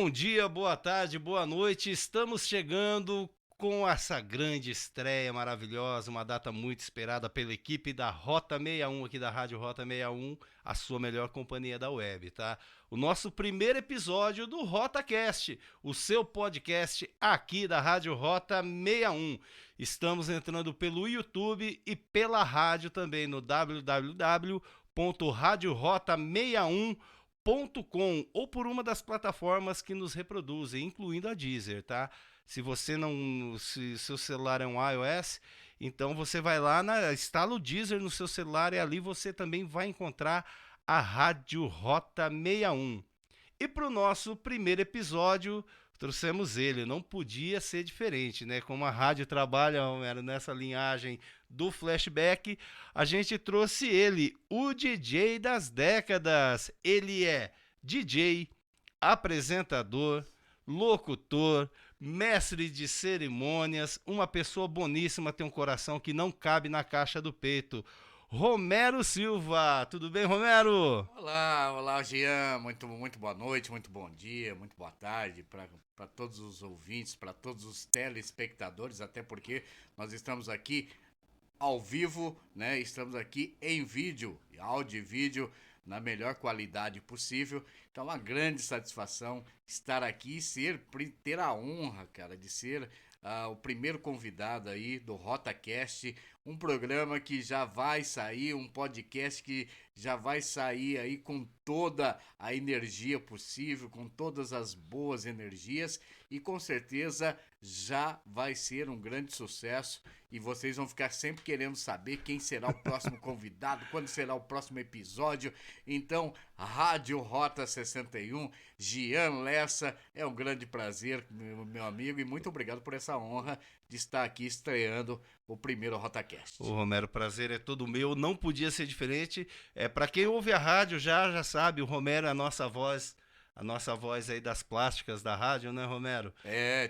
Bom dia, boa tarde, boa noite. Estamos chegando com essa grande estreia maravilhosa, uma data muito esperada pela equipe da Rota 61 aqui da Rádio Rota 61, a sua melhor companhia da web, tá? O nosso primeiro episódio do RotaCast, o seu podcast aqui da Rádio Rota 61. Estamos entrando pelo YouTube e pela rádio também no www.radiorota61.com ou por uma das plataformas que nos reproduzem, incluindo a Deezer, tá? Se você não, se seu celular é um iOS, então você vai lá, instala o Deezer no seu celular e ali você também vai encontrar a Rádio Rota 61. E para o nosso primeiro episódio, trouxemos ele, não podia ser diferente, né? Como a rádio trabalha, Romero, nessa linhagem do flashback, a gente trouxe ele, o DJ das décadas. Ele é DJ, apresentador, locutor, mestre de cerimônias, uma pessoa boníssima, tem um coração que não cabe na caixa do peito. Romero Silva, tudo bem, Romero? Olá, olá, Jean. Muito boa noite, muito bom dia, muito boa tarde para todos os ouvintes, para todos os telespectadores, até porque nós estamos aqui ao vivo, né? Estamos aqui em vídeo, áudio e vídeo na melhor qualidade possível. Então, uma grande satisfação estar aqui e ter a honra, cara, de ser o primeiro convidado aí do RotaCast, um programa que já vai sair, um podcast que já vai sair aí com toda a energia possível, com todas as boas energias e com certeza já vai ser um grande sucesso e vocês vão ficar sempre querendo saber quem será o próximo convidado, quando será o próximo episódio. Então, Rádio Rota 61, Jean Lessa, é um grande prazer, meu amigo, e muito obrigado por essa honra de estar aqui estreando o primeiro RotaCast. Ô Romero, prazer é todo meu, não podia ser diferente. Para quem ouve a rádio já sabe, o Romero é a nossa voz aí das plásticas da rádio, né, Romero?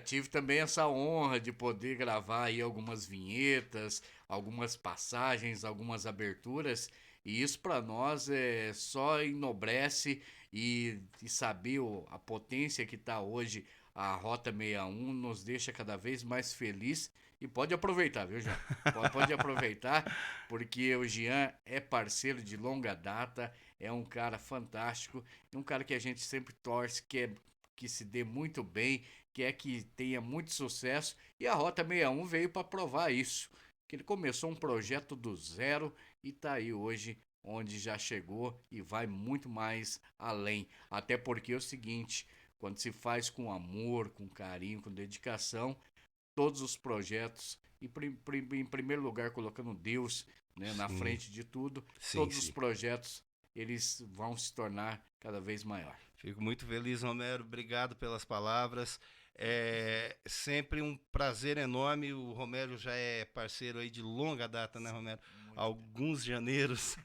Tive também essa honra de poder gravar aí algumas vinhetas, algumas passagens, algumas aberturas, e isso para nós só enobrece e saber a potência que está hoje a Rota 61 nos deixa cada vez mais feliz e pode aproveitar, viu, Jean? Pode aproveitar, porque o Jean é parceiro de longa data, é um cara fantástico, um cara que a gente sempre torce, que se dê muito bem, quer que tenha muito sucesso, e a Rota 61 veio para provar isso, que ele começou um projeto do zero e está aí hoje onde já chegou e vai muito mais além. Até porque é o seguinte, quando se faz com amor, com carinho, com dedicação, todos os projetos, e em primeiro lugar colocando Deus, né, na Sim, frente de tudo, sim, todos os sim. projetos eles vão se tornar cada vez maior. Fico muito feliz, Romero. Obrigado pelas palavras. É sempre um prazer enorme. O Romero já é parceiro aí de longa data, né, Romero? Muito tempo. Alguns janeiros.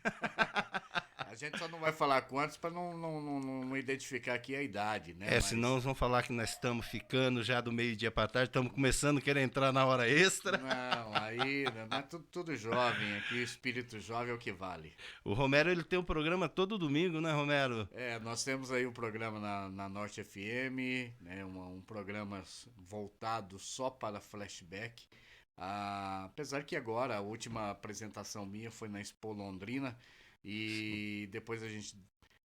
A gente só não vai falar quantos para não identificar aqui a idade, né? Senão Mas eles vão falar que nós estamos ficando já do meio-dia para tarde, estamos começando a querer entrar na hora extra. não, aí não é tudo jovem aqui, o espírito jovem é o que vale. O Romero ele tem um programa todo domingo, né, Romero? Nós temos aí um programa na Norte FM, né? Um programa voltado só para flashback. Apesar que agora a última apresentação minha foi na Expo Londrina Sim. e depois a gente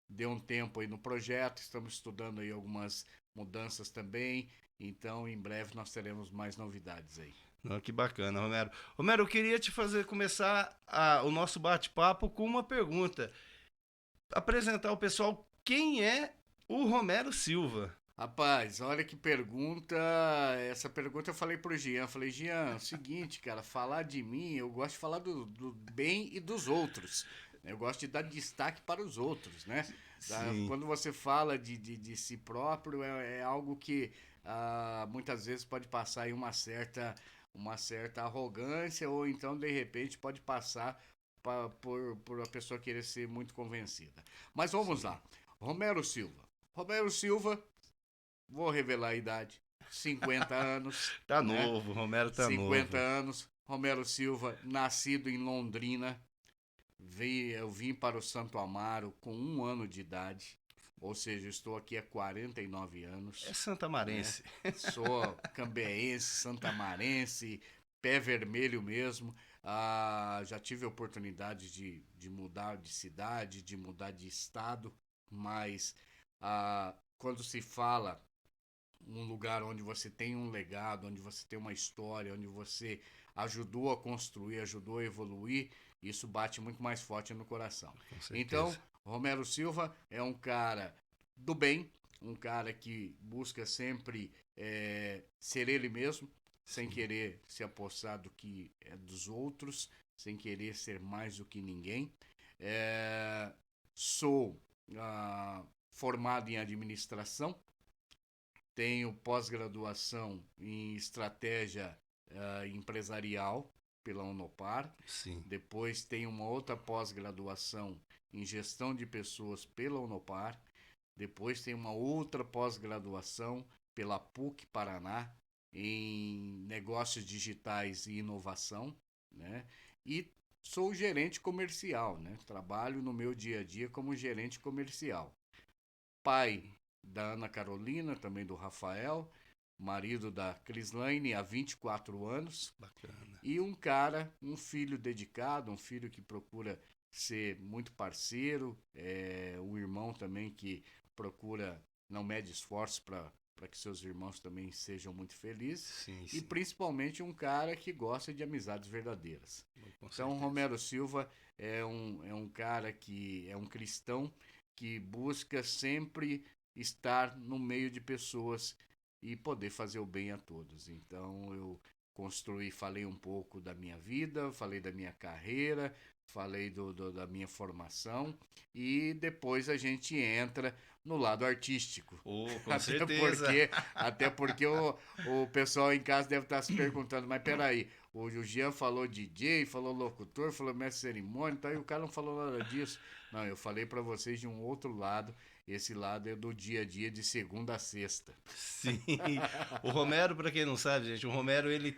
deu um tempo aí no projeto, estamos estudando aí algumas mudanças também, então em breve nós teremos mais novidades aí. Não, que bacana, Romero. Romero, eu queria te fazer começar o nosso bate-papo com uma pergunta. Apresentar ao pessoal quem é o Romero Silva. Rapaz, olha que pergunta. Essa pergunta eu falei pro Jean. Falei, Jean, seguinte, cara, falar de mim, eu gosto de falar do bem e dos outros. Eu gosto de dar destaque para os outros, né? Sim, Quando você fala de si próprio, é algo que muitas vezes pode passar aí uma certa arrogância, ou então, de repente, pode passar por a pessoa querer ser muito convencida. Mas vamos sim. lá. Romero Silva. Romero Silva, vou revelar a idade. 50 anos, Tá né? novo, Romero tá 50 novo. anos. Romero Silva, nascido em Londrina. Eu vim para o Santo Amaro com 1 ano de idade. ou seja, eu estou aqui há 49 anos. É santamarense. Sou cambeense, santamarense, pé vermelho mesmo. Já tive a oportunidade de mudar de cidade, de mudar de estado, mas quando se fala um lugar onde você tem um legado, onde você tem uma história, onde você ajudou a construir, ajudou a evoluir, isso bate muito mais forte no coração. Com Então, certeza. Romero Silva é um cara do bem, um cara que busca sempre ser ele mesmo, sem Sim. querer se apossar do que é dos outros, sem querer ser mais do que ninguém. Sou formado em administração, tenho pós-graduação em estratégia empresarial pela Unopar. Sim. Depois tenho uma outra pós-graduação em gestão de pessoas pela Unopar. Depois tenho uma outra pós-graduação pela PUC Paraná em negócios digitais e inovação, né? E sou gerente comercial, né? Trabalho no meu dia a dia como gerente comercial. Pai da Ana Carolina, também do Rafael, marido da Crislaine há 24 anos. Bacana. E um filho dedicado, um filho que procura ser muito parceiro, um irmão também que procura, não mede esforços para que seus irmãos também sejam muito felizes. Sim, E sim. principalmente um cara que gosta de amizades verdadeiras. Com Então, certeza. Romero Silva é um cara que é um cristão que busca sempre estar no meio de pessoas e poder fazer o bem a todos. Então, eu falei um pouco da minha vida, falei da minha carreira, falei da minha formação e depois a gente entra no lado artístico. Com certeza. Até porque o pessoal em casa deve estar se perguntando, mas peraí, o Jean falou DJ, falou locutor, falou mestre de cerimônia, então, e o cara não falou nada disso. Não, eu falei para vocês de um outro lado, esse lado é do dia a dia de segunda a sexta. Sim. O Romero, para quem não sabe, gente, o Romero ele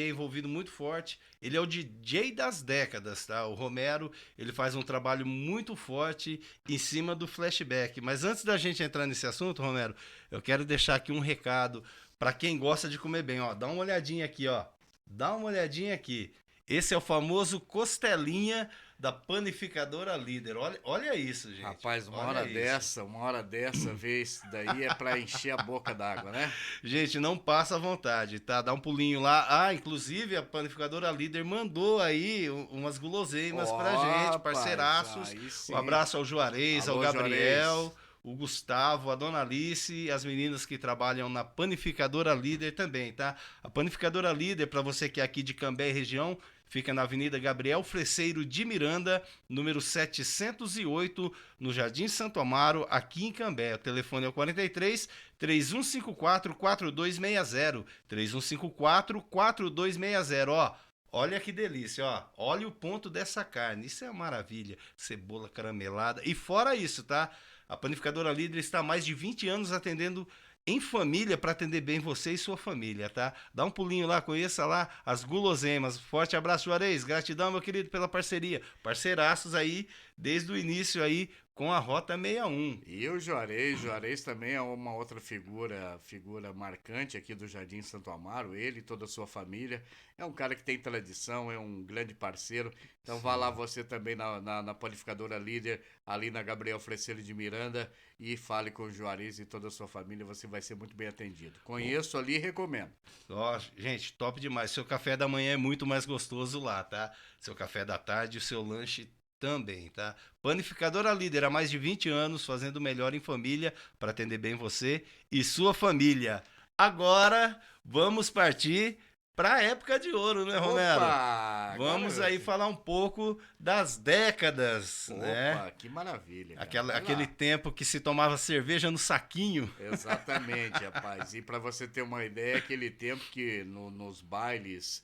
é envolvido muito forte. Ele é o DJ das décadas, tá? O Romero, ele faz um trabalho muito forte em cima do flashback. Mas antes da gente entrar nesse assunto, Romero, eu quero deixar aqui um recado para quem gosta de comer bem, ó. Dá uma olhadinha aqui, ó. Dá uma olhadinha aqui. Esse é o famoso costelinha da panificadora Líder. Olha isso, gente. Rapaz, Olha isso. uma hora dessa vez daí é pra encher a boca d'água, né? Gente, não passa à vontade, tá? Dá um pulinho lá. Inclusive a panificadora Líder mandou aí umas guloseimas Ó, pra gente, rapaz, parceiraços. aí Um sim. abraço ao Juarez, ao Alô, Gabriel, Juarez. o Gustavo, a Dona Alice e as meninas que trabalham na panificadora Líder também, tá? A panificadora Líder, pra você que é aqui de Cambé e região, fica na Avenida Gabriel Freseiro de Miranda, número 708, no Jardim Santo Amaro, aqui em Cambé. O telefone é o 43 3154 4260. 3154 4260, ó. Olha que delícia, ó. Olha o ponto dessa carne. Isso é uma maravilha. Cebola caramelada. E fora isso, tá? A panificadora Líder está há mais de 20 anos atendendo em família para atender bem você e sua família, tá? Dá um pulinho lá, conheça lá as guloseimas. Forte abraço, Juarez. Gratidão, meu querido, pela parceria. Parceiraços aí, desde o início aí, com a Rota 61. E o Juarez também é uma outra figura marcante aqui do Jardim Santo Amaro, ele e toda a sua família. É um cara que tem tradição, é um grande parceiro. Então vá lá você também na Panificadora Líder, ali na Gabriel Freseiro de Miranda, e fale com o Juarez e toda a sua família, você vai ser muito bem atendido. Conheço ali e recomendo. Ó, gente, top demais. Seu café da manhã é muito mais gostoso lá, tá? Seu café da tarde, o seu lanche também, tá? Panificadora Líder há mais de 20 anos, fazendo o melhor em família para atender bem você e sua família. Agora, vamos partir para a época de ouro, né, Romero? Opa! Vamos Agora, aí falar um pouco das décadas, né? opa, que maravilha, cara. Aquela, Vai aquele lá. tempo que se tomava cerveja no saquinho. Exatamente, rapaz. E para você ter uma ideia, aquele tempo que nos bailes,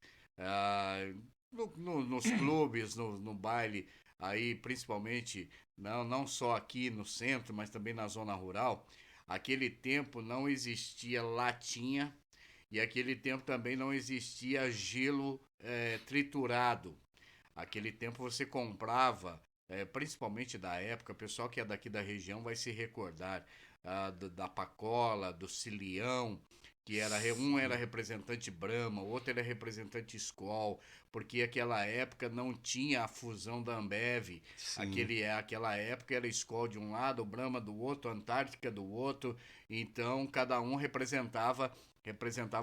nos clubes, no baile, aí principalmente, não só aqui no centro, mas também na zona rural, aquele tempo não existia latinha e aquele tempo também não existia gelo triturado. Aquele tempo você comprava principalmente da época, o pessoal que é daqui da região vai se recordar da Pacola, do Cilião, que um era Sim, representante Brahma, o outro era representante Skol, porque aquela época não tinha a fusão da Ambev. sim. Aquela época era Skol de um lado, Brahma do outro, Antártica do outro, então cada um representava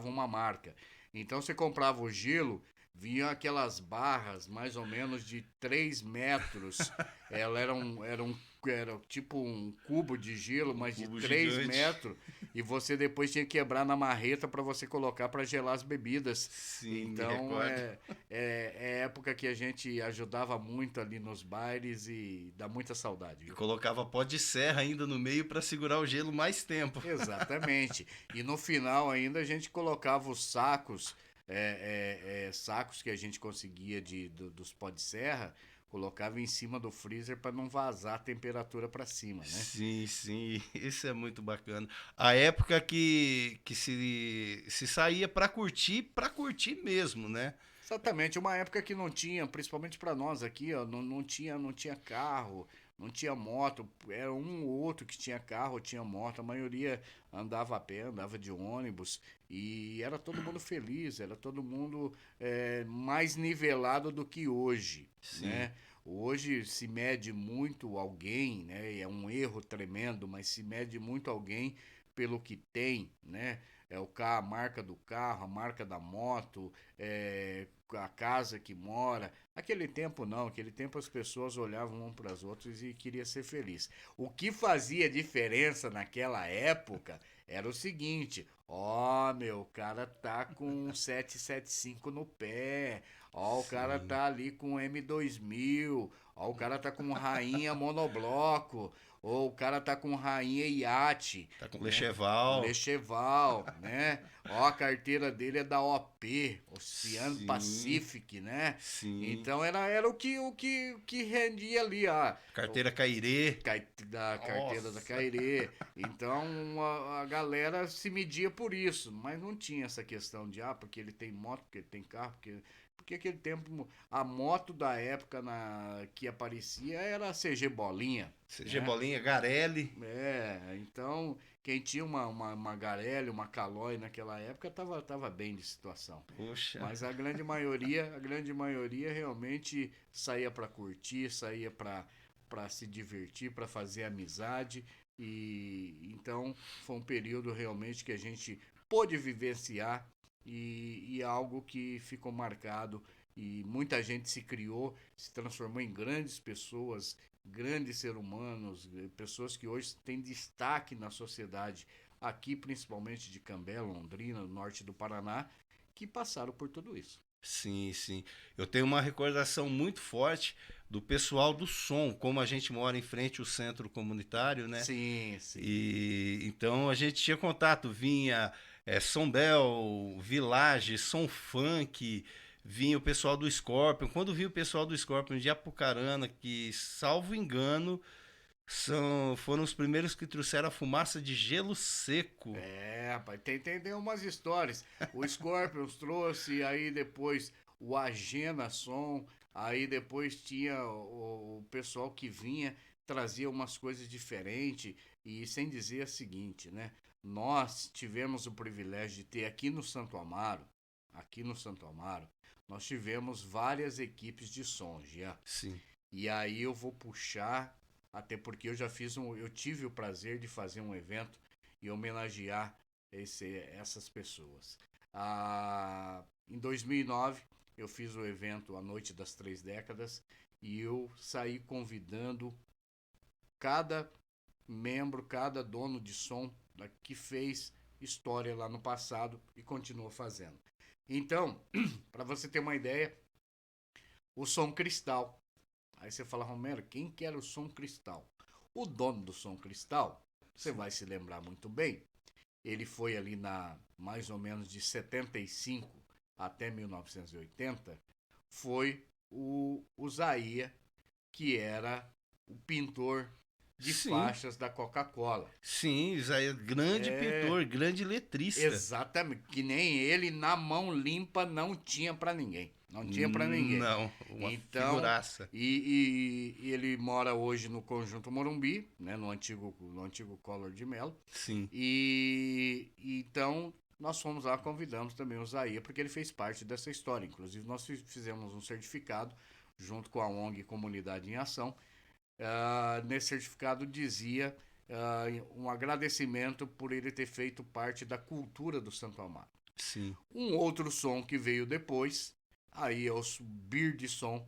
uma marca. Então você comprava o gelo, vinha aquelas barras mais ou menos de 3 metros. Ela era tipo um cubo de gelo, Um mas de cubo 3 gigante. metros. E você depois tinha que quebrar na marreta para você colocar para gelar as bebidas. Sim, me Então recordo. é época que a gente ajudava muito ali nos bailes e dá muita saudade, E viu? colocava pó de serra ainda no meio para segurar o gelo mais tempo. Exatamente. E no final ainda a gente colocava os sacos, sacos que a gente conseguia dos pó de serra, colocava em cima do freezer para não vazar a temperatura para cima, né? Sim, sim, isso é muito bacana. A época que se saía para curtir mesmo, né? Exatamente, uma época que não tinha, principalmente para nós aqui, ó, não tinha carro, não tinha moto, era um ou outro que tinha carro, tinha moto, a maioria andava a pé, andava de ônibus e era todo mundo feliz, era todo mundo mais nivelado do que hoje, Sim, né? Hoje se mede muito alguém, né? É um erro tremendo, mas se mede muito alguém pelo que tem, né? É o carro, a marca do carro, a marca da moto, a casa que mora. Aquele tempo não, aquele tempo as pessoas olhavam um para as outras e queria ser feliz. O que fazia diferença naquela época era o seguinte: ó, meu, o cara tá com um 775 no pé. Ó, o cara sim. tá ali com um M2000. Ó, o cara tá com um Rainha monobloco. Ou o cara tá com um Rainha iate, Tá com né? Lecheval. Lecheval, né? Ó, a carteira dele é da OP, Oceano Sim, Pacific, né? sim. Então era o que rendia ali, Carteira Cairê. da carteira da Nossa. Cairê. Então a galera se media por isso, mas não tinha essa questão de, porque ele tem moto, porque ele tem carro, porque aquele tempo a moto da época que aparecia era a CG Bolinha, CG né? Bolinha, Garelli. Então quem tinha uma Garelli, uma Caloi naquela época tava bem de situação. Poxa. Mas a grande maioria realmente saía para curtir, saía para se divertir, para fazer amizade e então foi um período realmente que a gente pôde vivenciar e algo que ficou marcado e muita gente se criou, se transformou em grandes pessoas, grandes seres humanos, pessoas que hoje têm destaque na sociedade, aqui principalmente de Cambé, Londrina, no norte do Paraná, que passaram por tudo isso. Sim, sim. Eu tenho uma recordação muito forte do pessoal do som, como a gente mora em frente ao centro comunitário, né? Sim, sim. E então a gente tinha contato, vinha Som Bel, Village, Som Funk, vinha o pessoal do Scorpion. Quando vi o pessoal do Scorpion de Apucarana, que, salvo engano, foram os primeiros que trouxeram a fumaça de gelo seco. Rapaz, tem umas histórias. O Scorpions trouxe, aí depois o Agena Som, aí depois tinha o pessoal que vinha, trazia umas coisas diferentes, e sem dizer o seguinte, né? Nós tivemos o privilégio de ter aqui no Santo Amaro, nós tivemos várias equipes de som, já. Sim, E aí eu vou puxar, até porque eu tive o prazer de fazer um evento e homenagear essas pessoas. Em 2009 eu fiz o evento A Noite das Três Décadas e eu saí convidando cada membro, cada dono de som que fez história lá no passado e continua fazendo. Então, para você ter uma ideia, o Som Cristal. Aí você fala, Romero, quem que era o Som Cristal? O dono do Som Cristal, você sim. vai se lembrar muito bem, ele foi ali mais ou menos de 75 até 1980, foi o Zaia, que era o pintor de Sim, faixas da Coca-Cola. sim, Isaías, grande É, pintor, grande letrista. exatamente, que nem ele na mão limpa não tinha para ninguém. Não tinha para ninguém. Não, uma Então, figuraça. e ele mora hoje no Conjunto Morumbi, né, no antigo Collor de Mello. Sim, E então nós fomos lá, convidamos também o Zaia, porque ele fez parte dessa história. Inclusive, nós fizemos um certificado junto com a ONG Comunidade em Ação. Nesse certificado dizia um agradecimento por ele ter feito parte da cultura do Santo Amaro. sim. Um outro som que veio depois, aí é o Bird Som.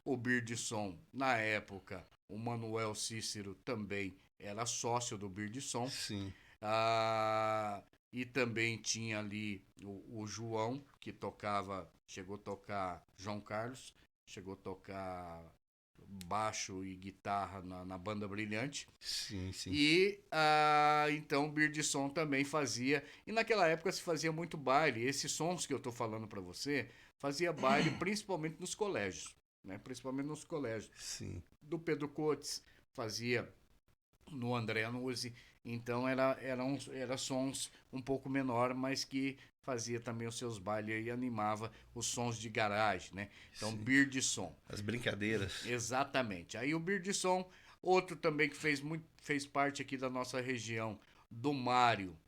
O Bird Som, na época, o Manuel Cícero também era sócio do Bird Som. Sim. E também tinha ali o João, que chegou a tocar João Carlos, chegou a tocar baixo e guitarra na Banda Brilhante. Sim, sim. E então o Bird Som também fazia. E naquela época se fazia muito baile. Esses sons que eu estou falando para você, fazia baile principalmente nos colégios. Né? Principalmente nos colégios. Sim. Do Pedro Cotes, fazia no André Nuzzi. Então era sons um pouco menor, mas que fazia também os seus bailes e animava os sons de garagem, né? Então, Sim. Bird Som. As brincadeiras. Exatamente. Aí o Bird Som, outro também que fez parte aqui da nossa região, do Mário,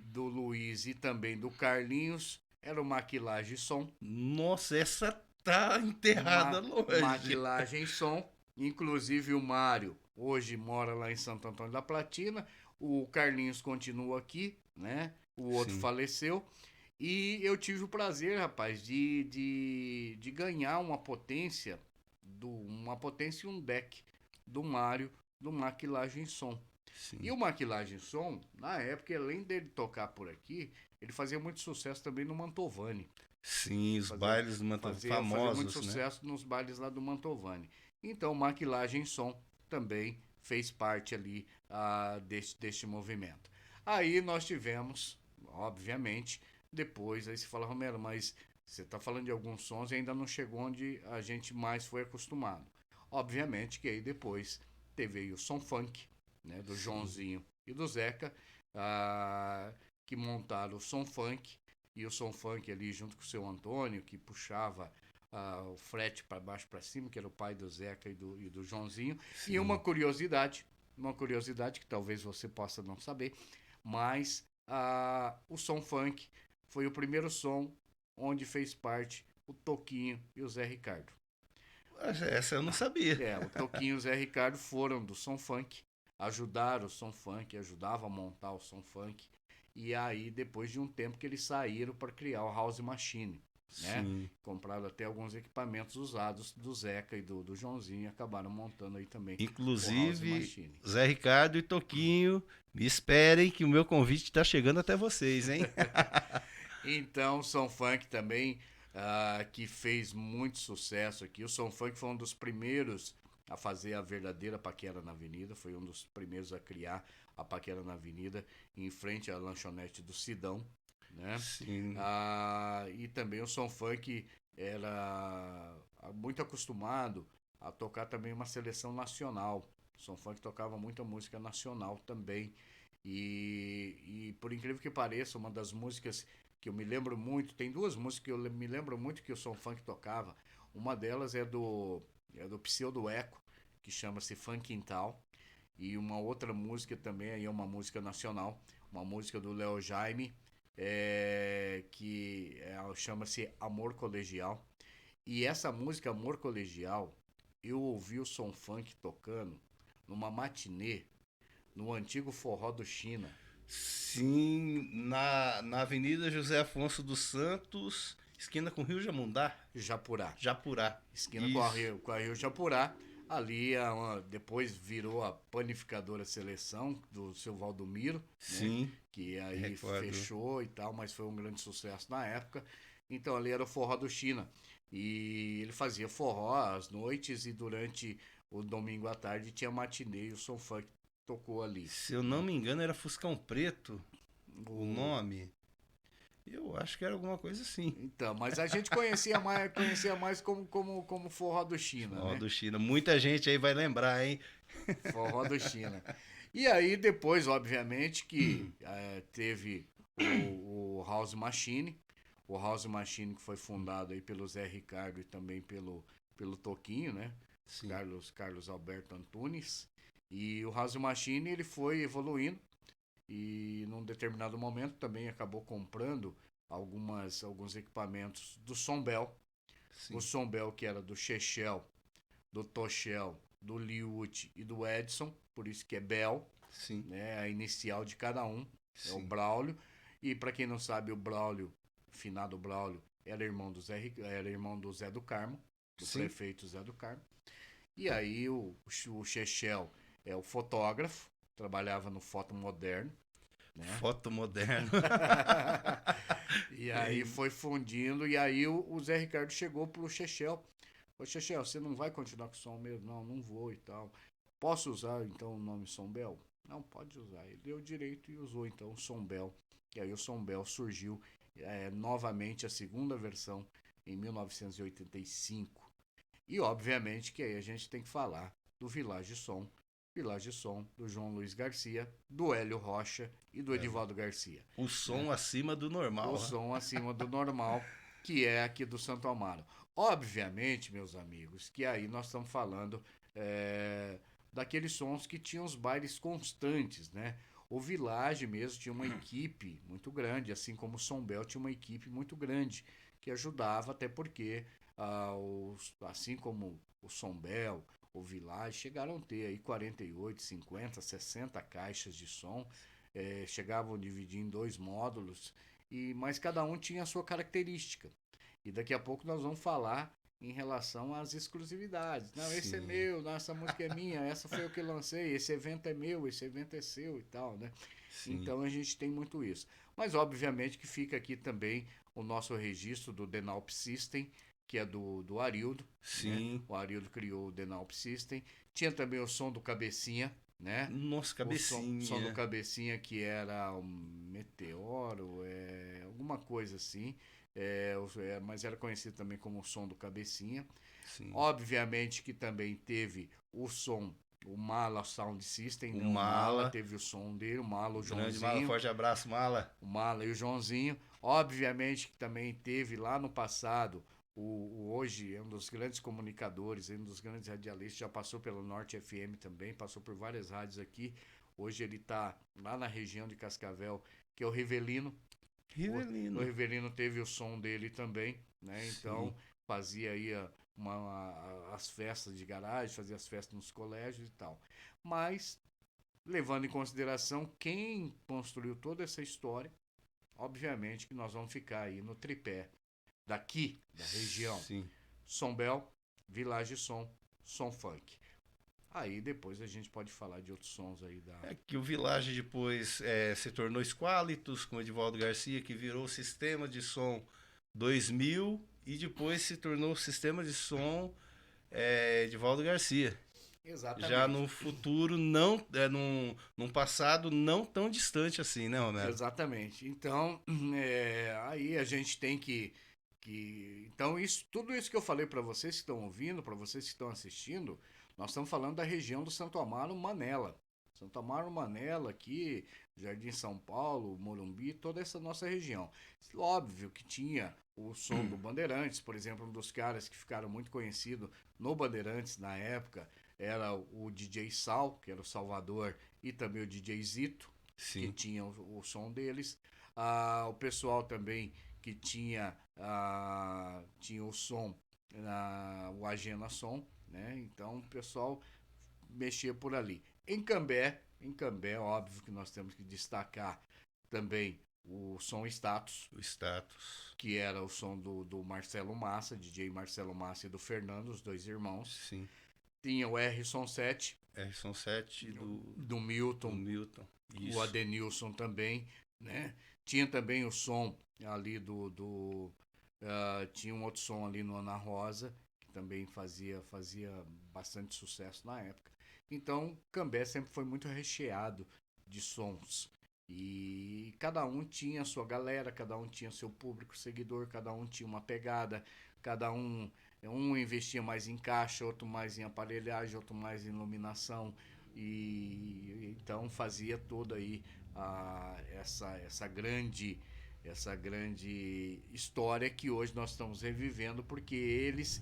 do Luiz e também do Carlinhos, era o Maquilagem Som. Nossa, essa tá enterrada longe. Maquilagem Som. Inclusive o Mário hoje mora lá em Santo Antônio da Platina. O Carlinhos continua aqui, né? O outro faleceu. E eu tive o prazer, rapaz, de ganhar uma potência e um deck do Mário, do Maquilagem Som. Sim. E o Maquilagem Som, na época, além dele tocar por aqui, ele fazia muito sucesso também no Mantovani. Sim, os bailes do Mantovani famosos, fazia muito sucesso nos bailes lá do Mantovani. Então, Maquilagem Som também fez parte ali deste movimento. Aí nós tivemos, obviamente, depois, aí você fala, Romero, mas você está falando de alguns sons e ainda não chegou onde a gente mais foi acostumado. Obviamente que aí depois teve aí o som funk, né, do Joãozinho e do Zeca, que montaram o som funk, e o som funk ali junto com o seu Antônio, que puxava o frete para baixo para cima, que era o pai do Zeca e do Joãozinho. Sim. E uma curiosidade que talvez você possa não saber, mas o som funk foi o primeiro som onde fez parte o Toquinho e o Zé Ricardo. Essa eu não sabia. O Toquinho e o Zé Ricardo foram do som funk, ajudaram o som funk, ajudavam a montar o som funk. E aí, depois de um tempo que eles saíram para criar o House Machine, né? Sim. Compraram até alguns equipamentos usados do Zeca e do Joãozinho e acabaram montando aí também Inclusive, o House Machine. Zé Ricardo e Toquinho, me esperem que o meu convite está chegando até vocês, hein? Então, o Som Funk também, que fez muito sucesso aqui. O Som Funk foi um dos primeiros a fazer a verdadeira paquera na avenida, foi um dos primeiros a criar a paquera na avenida, em frente à lanchonete do Sidão, né? Sim. E também o Som Funk era muito acostumado a tocar também uma seleção nacional. O Som Funk tocava muita música nacional também. E por incrível que pareça, uma das músicas que eu me lembro muito, tem duas músicas que eu me lembro muito que o Som Funk tocava. Uma delas é do Pseudo Eco, que chama-se Funk Quintal. E uma outra música também, aí é uma música nacional, uma música do Léo Jaime, que chama-se Amor Colegial. E essa música, Amor Colegial, eu ouvi o Som Funk tocando numa matinê, no antigo Forró do China. Sim, na Avenida José Afonso dos Santos, esquina com Rio Jamundá. Japurá. Esquina com a Rio Japurá. Ali, depois virou a panificadora Seleção do seu Valdomiro. Sim. Né? Que aí fechou e tal, mas foi um grande sucesso na época. Então ali era o Forró do China. E ele fazia forró às noites e durante o domingo à tarde tinha matinê e o Som Funk tocou ali. Se eu não me engano, era Fuscão Preto o nome. Eu acho que era alguma coisa assim. Então, mas a gente conhecia mais como Forró do China. Forró né? do China. Muita gente aí vai lembrar, hein? Forró do China. E aí depois, obviamente, que teve o House Machine. o House Machine, que foi fundado aí pelo Zé Ricardo e também pelo Toquinho, né? Sim. Carlos Alberto Antunes. E o House Machine ele foi evoluindo e num determinado momento também acabou comprando alguns equipamentos do Sombel. Sim. O Sombel que era do Chechel, do Toshel, do Liut e do Edson, por isso que é Bel, Sim. né? A inicial de cada um é o Sim. Braulio. E para quem não sabe, o Braulio, finado Braulio, era irmão do Zé do Carmo, do Sim. prefeito Zé do Carmo. E aí o Chechel é o fotógrafo, trabalhava no Foto Moderno, né? Foto moderno. E aí foi fundindo, e aí o Zé Ricardo chegou pro Chechel. Ô Chechel, você não vai continuar com o som mesmo? Não, não vou e tal. Posso usar então o nome Sombel? Não, pode usar. Ele deu direito e usou então o Sombel. E aí o Sombel surgiu novamente a segunda versão em 1985. E obviamente que aí a gente tem que falar do Village Som do João Luiz Garcia, do Hélio Rocha e do Edivaldo Garcia. O som acima do normal. O som acima do normal, que é aqui do Santo Amaro. Obviamente, meus amigos, que aí nós estamos falando daqueles sons que tinham os bailes constantes, né? O Village mesmo tinha uma equipe muito grande, assim como o Sombel tinha uma equipe muito grande, que ajudava, até porque, assim como o Sombel, o Village, chegaram a ter aí 48, 50, 60 caixas de som, chegavam a dividir em 2 módulos, mas cada um tinha a sua característica. E daqui a pouco nós vamos falar em relação às exclusividades. Não, esse é meu, não, essa música é minha, essa foi eu que lancei, esse evento é meu, esse evento é seu e tal, né? Sim. Então a gente tem muito isso. Mas obviamente que fica aqui também o nosso registro do Denalp System, que é do Arildo. Sim. Né? O Arildo criou o Denalp System. Tinha também o som do Cabecinha, né? Nossa, Cabecinha. O som do Cabecinha, que era um meteoro, alguma coisa assim. Mas era conhecido também como o som do Cabecinha. Sim. Obviamente que também teve o som, o Mala Sound System. O Mala teve o som dele, o Mala, o Joãozinho. Grande Mala, forte abraço, Mala. O Mala e o Joãozinho. Obviamente que também teve lá no passado hoje é um dos grandes comunicadores, um dos grandes radialistas, já passou pelo Norte FM também, passou por várias rádios aqui. Hoje ele está lá na região de Cascavel, que é o Rivelino. Rivelino. O Rivelino teve o som dele também, né? Então fazia aí as festas de garagem, fazia as festas nos colégios e tal. Mas, levando em consideração quem construiu toda essa história, obviamente que nós vamos ficar aí no tripé daqui, da região. Sim. Sombel, Village Som, Som Funk. Aí depois a gente pode falar de outros sons aí da... É que o Village depois se tornou Squalitus, com o Edivaldo Garcia, que virou o Sistema de Som 2000 e depois se tornou o Sistema de Som Edivaldo Garcia. Exatamente. Já no futuro, não, num passado não tão distante assim, né, Romero? Exatamente. Então, aí a gente tem que então, tudo isso que eu falei para vocês que estão ouvindo, para vocês que estão assistindo, nós estamos falando da região do Santo Amaro Manela. Santo Amaro Manela aqui, Jardim São Paulo, Morumbi, toda essa nossa região. Óbvio que tinha o som do Bandeirantes, por exemplo, um dos caras que ficaram muito conhecidos no Bandeirantes na época era o DJ Sal, que era o Salvador, e também o DJ Zito, Sim. que tinha o som deles. O pessoal também que tinha o som, o Agena Som, né? Então o pessoal mexia por ali. Em Cambé, óbvio que nós temos que destacar também o som Status. O Status. Que era o som do Marcelo Massa, DJ Marcelo Massa e do Fernando, os dois irmãos. Sim. Tinha o R-Som 7. R-Som 7 do Milton. Isso. O Adenilson também, né? Tinha também o som ali tinha um outro som ali no Ana Rosa, que também fazia bastante sucesso na época. Então, Cambé sempre foi muito recheado de sons. E cada um tinha a sua galera, cada um tinha seu público seguidor, cada um tinha uma pegada, cada um investia mais em caixa, outro mais em aparelhagem, outro mais em iluminação. E então fazia toda aí essa grande essa grande história que hoje nós estamos revivendo, porque eles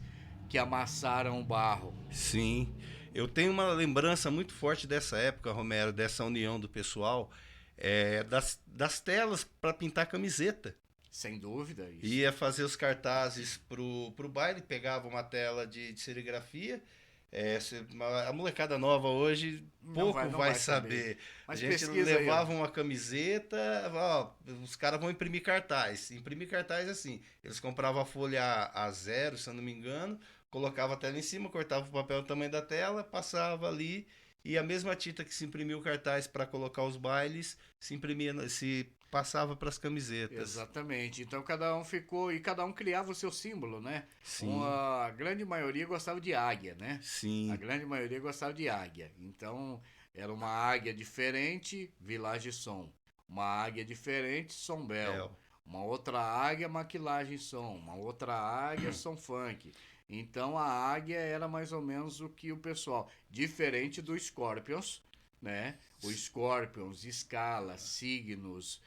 que amassaram o barro. Sim, eu tenho uma lembrança muito forte dessa época, Romero, dessa união do pessoal, das telas para pintar camiseta. Sem dúvida, isso. Ia fazer os cartazes pro baile, pegava uma tela de serigrafia. A molecada nova hoje pouco Não vai vai saber. saber. A Mas gente pesquisa aí, ó. levava uma camiseta, ó, os caras vão imprimir cartaz. Imprimir cartaz assim. Eles compravam a folha a zero, se eu não me engano, colocava a tela em cima, cortava o papel do tamanho da tela, passava ali. E a mesma tinta que se imprimiu o cartaz para colocar os bailes, se imprimia, se passava para as camisetas. Exatamente. Então cada um ficou e cada um criava o seu símbolo, né? Sim, A grande maioria gostava de águia, né? A sim. grande maioria gostava de águia. Então era uma águia diferente, Village Som. Uma águia diferente, Som É, Bel. ó. Uma outra águia, Maquilagem Som. Uma outra águia, Som Funk. Então a águia era mais ou menos o que o pessoal, diferente do Scorpions, né? O Scorpions, Scala, Signos,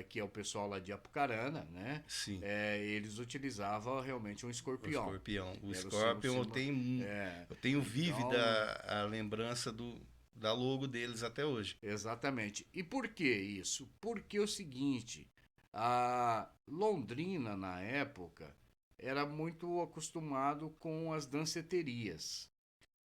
que é o pessoal lá de Apucarana, né? Sim, Eles utilizavam realmente um o escorpião. escorpião. O Era o Scorpion símbolo. eu tenho vívida Então, a lembrança da logo deles até hoje. exatamente. E por que isso? Porque é o seguinte, a Londrina na época era muito acostumado com as danceterias.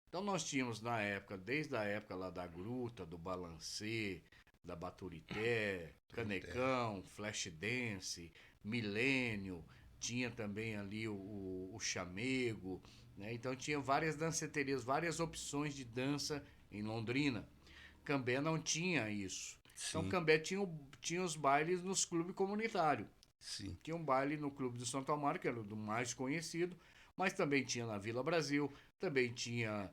Então nós tínhamos na época, desde a época lá da Gruta, do Balancê, da Baturité, Turité. Canecão, Flash Dance, Milênio, tinha também ali o Chamego, né? Então tinha várias danceterias, várias opções de dança em Londrina. Cambé não tinha isso. Então Sim, Cambé tinha os bailes nos clubes comunitários. sim. Tinha um baile no Clube do Santo Amaro, que era o do mais conhecido, mas também tinha na Vila Brasil, também tinha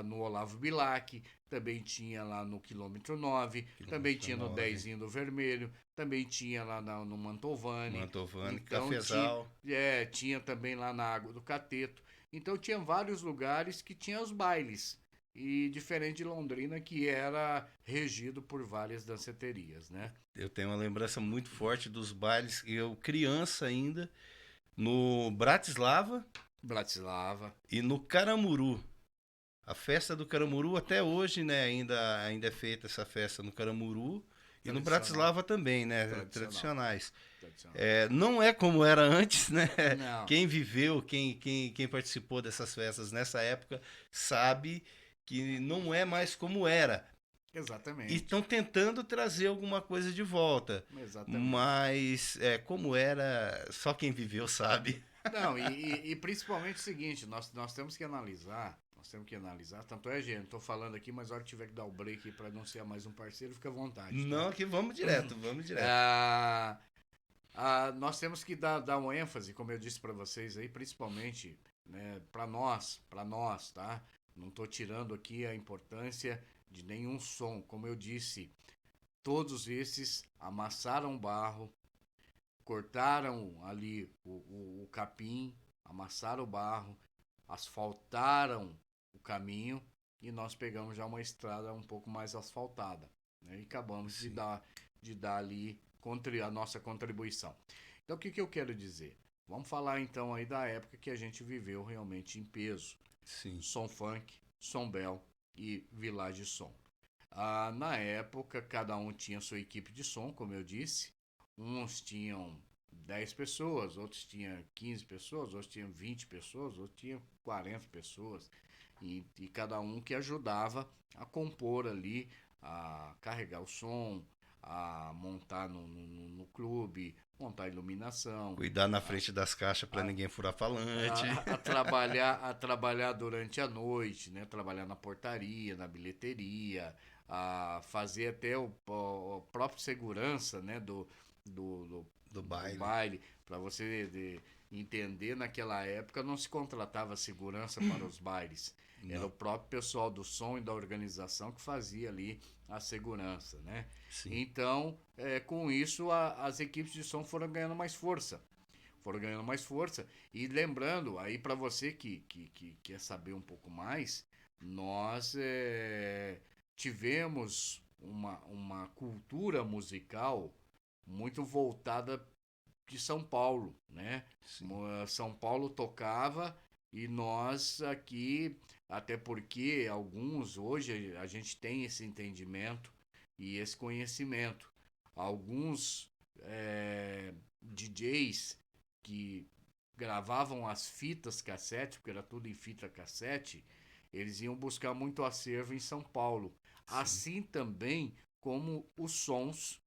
no Olavo Bilac, também tinha lá no Quilômetro 9, também Quilômetro tinha no 9. Dezinho do Vermelho, também tinha lá no Mantovani, Mantovani, então tinha, Cafezal. tinha também lá na Água do Cateto. Então tinha vários lugares que tinha os bailes. E diferente de Londrina, que era regido por várias danceterias, né? Eu tenho uma lembrança muito forte dos bailes, eu criança ainda, no Bratislava Bratislava, e no Caramuru. A festa do Caramuru até hoje, né, ainda é feita essa festa no Caramuru e no tradicional, Bratislava também, né, tradicional, tradicionais. tradicional. Não é como era antes, né? Não, Quem viveu, quem participou dessas festas nessa época sabe que não é mais como era. E exatamente. estão tentando trazer alguma coisa de volta, Exatamente. mas como era, só quem viveu sabe. Não, e principalmente o seguinte, nós temos que analisar, tanto é, gente, tô falando aqui, mas a hora que tiver que dar o break para anunciar mais um parceiro, fica à vontade, tá? Não, que vamos direto, vamos direto. Ah, nós temos que dar um ênfase, como eu disse para vocês aí, principalmente, né, para nós, tá? Não tô tirando aqui a importância de nenhum som, como eu disse, todos esses amassaram barro, cortaram ali o capim, amassaram o barro, asfaltaram o caminho e nós pegamos já uma estrada um pouco mais asfaltada, né? E acabamos Sim, de dar ali a nossa contribuição. Então o que eu quero dizer? Vamos falar então aí da época que a gente viveu realmente em peso. sim, Som Funk, Som Bel e Village Som. Na época, cada um tinha sua equipe de som, como eu disse. Uns tinham 10 pessoas, outros tinham 15 pessoas, outros tinham 20 pessoas, outros tinham 40 pessoas. E cada um que ajudava a compor ali, a carregar o som, a montar no clube, montar a iluminação, cuidar na frente das caixas para ninguém furar falante. a trabalhar durante a noite, né? Trabalhar na portaria, na bilheteria, a fazer até o próprio segurança, né? Do, Do do baile. baile, para você entender, naquela época não se contratava segurança para os bailes. Era Não, o próprio pessoal do som e da organização que fazia ali a segurança, né? sim, Então, com isso, as equipes de som foram ganhando mais força. Foram ganhando mais força. E lembrando, aí para você que quer saber um pouco mais, nós tivemos uma cultura musical muito voltada de São Paulo, né? Sim. São Paulo tocava e nós aqui, até porque alguns hoje a gente tem esse entendimento e esse conhecimento. Alguns DJs que gravavam as fitas cassete, porque era tudo em fita cassete, eles iam buscar muito acervo em São Paulo. Sim. Assim também como os sons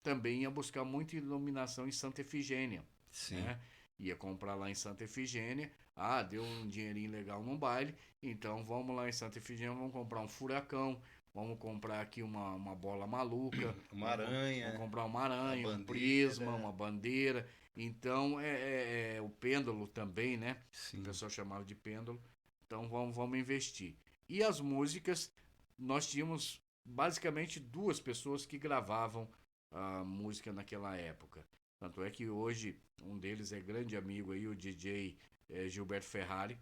também ia buscar muita iluminação em Santa Efigênia, Sim. né? Ia comprar lá em Santa Efigênia, ah, deu um dinheirinho legal no baile, então vamos lá em Santa Efigênia, vamos comprar um furacão, vamos comprar aqui uma bola maluca, Uma aranha, vamos comprar uma a aranha, um prisma, bandeira. uma bandeira. Então o pêndulo também, né? O Sim. pessoal chamava de pêndulo. Então vamos investir. E as músicas, nós tínhamos basicamente duas pessoas que gravavam a música naquela época. Tanto é que hoje um deles é grande amigo aí, o DJ Gilberto Ferrari.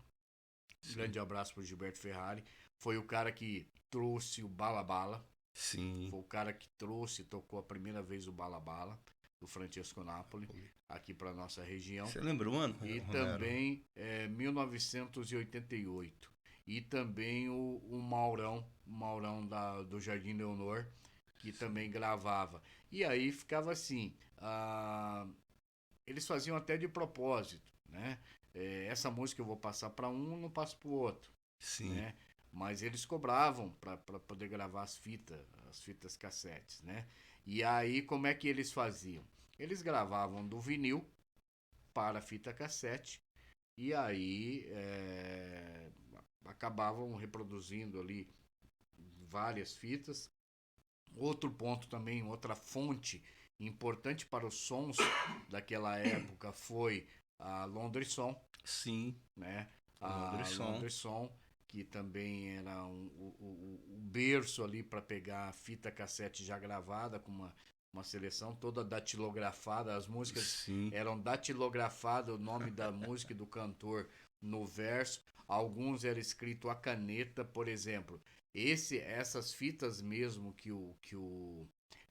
Sim. Grande abraço pro Gilberto Ferrari. Foi o cara que trouxe o Bala Bala. Sim. Foi o cara que trouxe, tocou a primeira vez o Bala Bala, do Francesco Napoli, aqui para nossa região. Você lembra o ano? E também 1988. E também o Maurão do Jardim Leonor, que também gravava. E aí ficava assim, eles faziam até de propósito, né? Essa música eu vou passar para um, não passo para o outro. Sim. Né? Mas eles cobravam para poder gravar as fitas cassetes, né? E aí como é que eles faziam? Eles gravavam do vinil para a fita cassete e aí acabavam reproduzindo ali várias fitas. Outro ponto também, outra fonte importante para os sons daquela época foi a Londres-Som. Sim. Né? A Londres-Som, que também era o berço ali para pegar a fita cassete já gravada com uma seleção toda datilografada, as músicas Sim. eram datilografadas, o nome da música e do cantor no verso, alguns era escrito a caneta, por exemplo. Essas fitas mesmo que o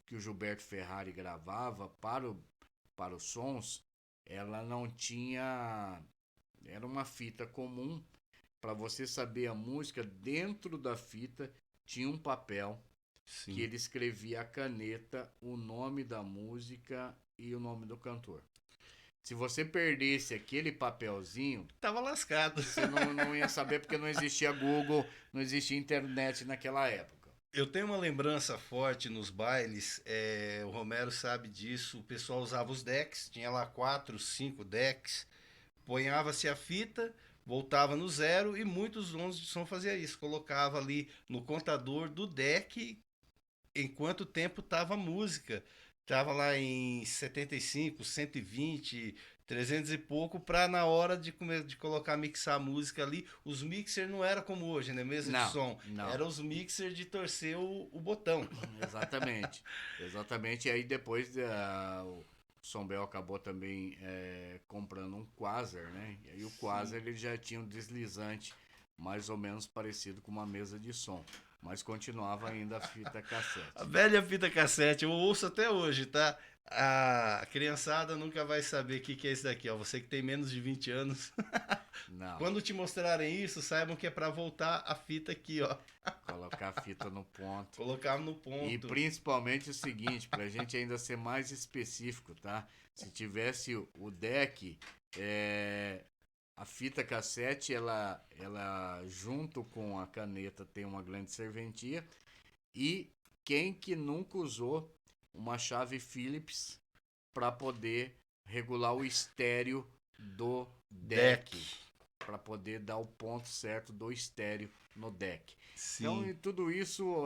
Gilberto Ferrari gravava para os sons, ela não tinha... Era uma fita comum. Para você saber a música, dentro da fita tinha um papel. Sim. Que ele escrevia a caneta, o nome da música e o nome do cantor. Se você perdesse aquele papelzinho, tava lascado. Você não ia saber, porque não existia Google, não existia internet naquela época. Eu tenho uma lembrança forte nos bailes, o Romero sabe disso, o pessoal usava os decks, tinha lá 4, 5 decks, ponhava-se a fita, voltava no zero e muitos donos de som faziam isso, colocava ali no contador do deck em quanto tempo tava a música. Tava lá em 75, 120, 300 e pouco, pra na hora de colocar, mixar a música ali, os mixers não era como hoje, né? Mesa de som. Não. Era os mixers de torcer o botão. Exatamente. Exatamente. E aí depois o Sombel acabou também comprando um Quasar, né? E aí o Quasar ele já tinha um deslizante mais ou menos parecido com uma mesa de som. Mas continuava ainda a fita cassete. A velha fita cassete, eu ouço até hoje, tá? A criançada nunca vai saber o que é isso daqui, ó. Você que tem menos de 20 anos. Não. Quando te mostrarem isso, saibam que é pra voltar a fita aqui, ó. Colocar a fita no ponto. Colocar no ponto. E principalmente o seguinte, pra gente ainda ser mais específico, tá? Se tivesse o deck, a fita cassete, ela junto com a caneta tem uma grande serventia. E quem que nunca usou uma chave Phillips para poder regular o estéreo do deck. Para poder dar o ponto certo do estéreo no deck. Sim. Então, tudo isso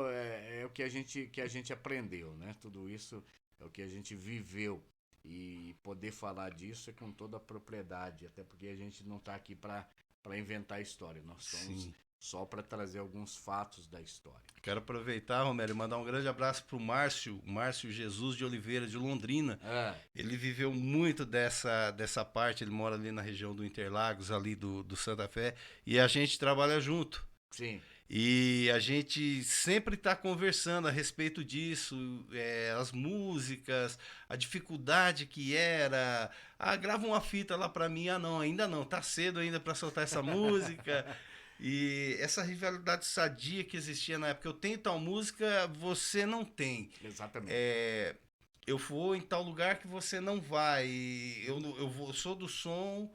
é o que a gente aprendeu, né? Tudo isso é o que a gente viveu. E poder falar disso é com toda a propriedade, até porque a gente não está aqui para inventar história, nós estamos só para trazer alguns fatos da história. Quero aproveitar, Romero, e mandar um grande abraço pro Márcio Jesus de Oliveira, de Londrina. Ele viveu muito dessa parte, ele mora ali na região do Interlagos, ali do Santa Fé, e a gente trabalha junto. Sim. E a gente sempre está conversando a respeito disso, as músicas, a dificuldade que era. Ah, grava uma fita lá para mim. Ah, não, ainda não, tá cedo ainda para soltar essa música. E essa rivalidade sadia que existia na época, eu tenho tal música, você não tem. Exatamente. É, eu vou em tal lugar que você não vai. Eu sou do som,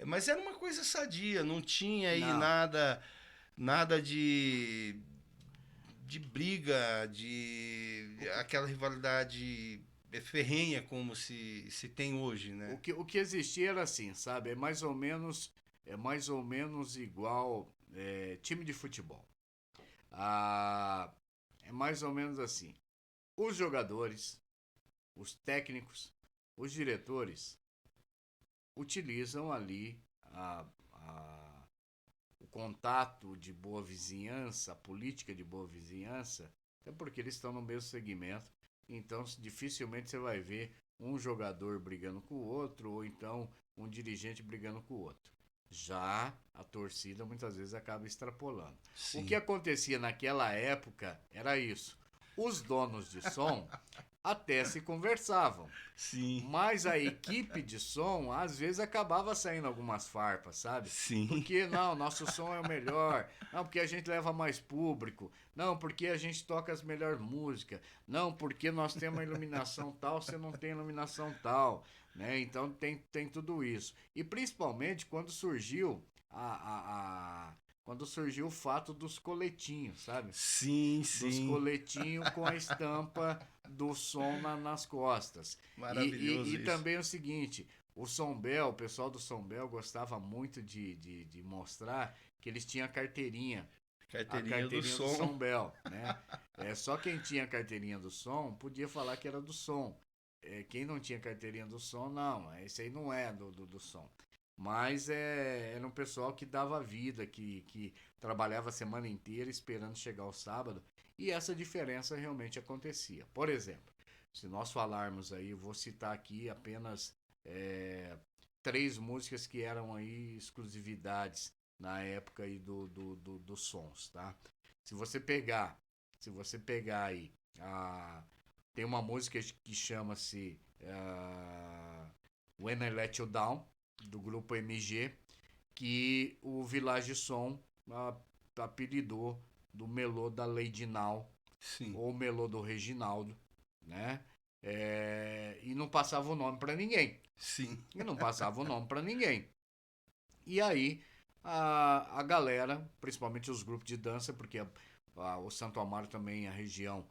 mas era uma coisa sadia, não tinha aí Não, nada de briga, de o que, aquela rivalidade ferrenha como se tem hoje, né? o que existia era assim, sabe? É mais ou menos igual time de futebol. Ah, é mais ou menos assim. Os jogadores, os técnicos, os diretores utilizam ali o contato de boa vizinhança, a política de boa vizinhança, é porque eles estão no mesmo segmento. Então, dificilmente você vai ver um jogador brigando com o outro, ou então um dirigente brigando com o outro. Já a torcida muitas vezes acaba extrapolando. O que Sim, acontecia naquela época era isso. Os donos de som até se conversavam. sim, Mas a equipe de som, às vezes, acabava saindo algumas farpas, sabe? sim, Porque, não, nosso som é o melhor. Não, porque a gente leva mais público. Não, porque a gente toca as melhores músicas. Não, porque nós temos uma iluminação tal, você não tem iluminação tal. Né? Então tem tudo isso. E principalmente quando surgiu quando surgiu o fato dos coletinhos, sabe? sim, Dos sim. coletinhos com a estampa do som nas costas. Maravilhoso E isso. também o seguinte, o pessoal do Som Bel gostava muito de mostrar que eles tinham a Carteirinha do carteirinha do som. Som Bel, né? Só quem tinha a carteirinha do som podia falar que era do som. Quem não tinha carteirinha do som, não, esse aí não é do som. Mas era um pessoal que dava vida, que trabalhava a semana inteira esperando chegar o sábado, e essa diferença realmente acontecia. Por exemplo, se nós falarmos aí, vou citar aqui apenas é, três músicas que eram aí exclusividades na época aí dos sons, tá? Se você pegar, se você pegar aí, tem uma música que chama-se When I Let You Down, do grupo MG, que o Village Som apelidou do melô da Lady Now, Sim, ou melô do Reginaldo, né? E não passava o nome para ninguém. sim. E não passava o nome para ninguém. E aí a galera, principalmente os grupos de dança, porque o Santo Amaro também, a região,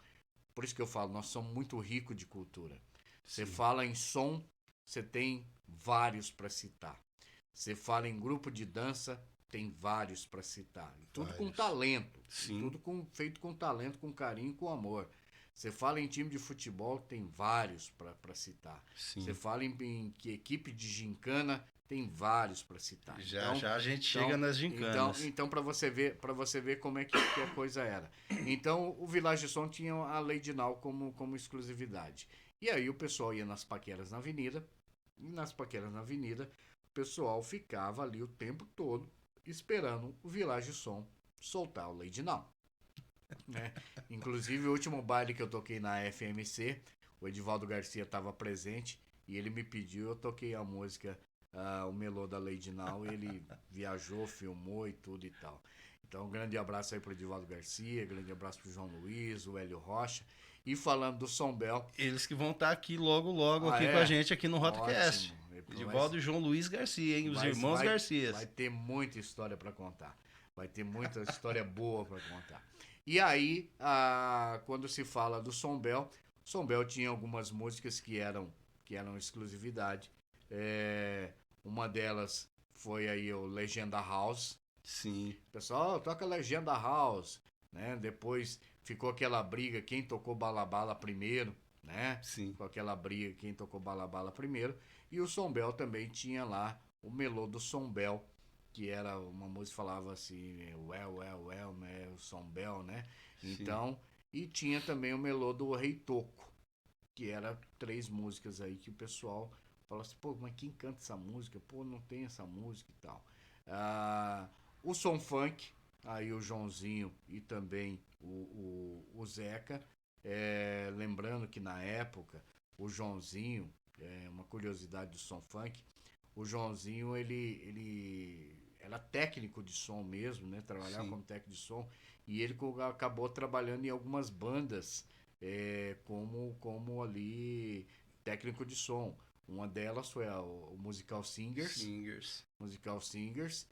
por isso que eu falo, nós somos muito ricos de cultura. Você Sim, fala em som, você tem vários para citar. Você fala em grupo de dança, tem vários para citar. E tudo com vários. talento. E Sim, tudo feito com talento, com carinho, com amor. Você fala em time de futebol, tem vários para citar. Você sim. fala em que equipe de gincana, tem vários para citar. Já já a gente chega nas gincanas. Então para você ver como é que a coisa era. Então o Village Som tinha a Lady Now como exclusividade. E aí o pessoal ia nas paqueras na avenida, e nas paqueras na avenida o pessoal ficava ali o tempo todo esperando o Village Som soltar o Lady Now. Né? Inclusive, o último baile que eu toquei na FMC, o Edivaldo Garcia estava presente e ele me pediu, eu toquei a música, o melô da Lady Now, ele viajou, filmou e tudo e tal. Então, um grande abraço aí pro Edivaldo Garcia, grande abraço pro João Luiz, o Hélio Rocha. E falando do Som Bel, Eles que vão estar aqui logo, logo aqui com a é? gente aqui no RotoCast. Ótimo. Edivaldo e João Luiz Garcia, hein? Os irmãos Vai Garcias. ter muita história para contar. Vai ter muita história boa para contar. E aí, quando se fala do Som Bel tinha algumas músicas que eram exclusividade. Uma delas foi aí o Legenda House. Sim, O pessoal, toca Legenda House, né? Depois ficou aquela briga, quem tocou Bala Bala primeiro, né? sim. Ficou aquela briga, quem tocou Bala Bala primeiro. E o Som Bel também tinha lá o melô do Som Bel, que era uma música que falava assim, well, né? O Som Bel, né? Sim. Então, e tinha também o melô do Rei Toco, que era três músicas aí que o pessoal fala assim, pô, mas quem canta essa música? Pô, não tem essa música e tal. Ah, o Som Funk, aí o Joãozinho e também o Zeca. Lembrando que na época, o Joãozinho, uma curiosidade do som funk, o Joãozinho, ele era técnico de som mesmo, né? Trabalhava Sim, como técnico de som. E ele acabou trabalhando em algumas bandas como ali técnico de som. Uma delas foi o Musical Singers. Singers. Musical Singers.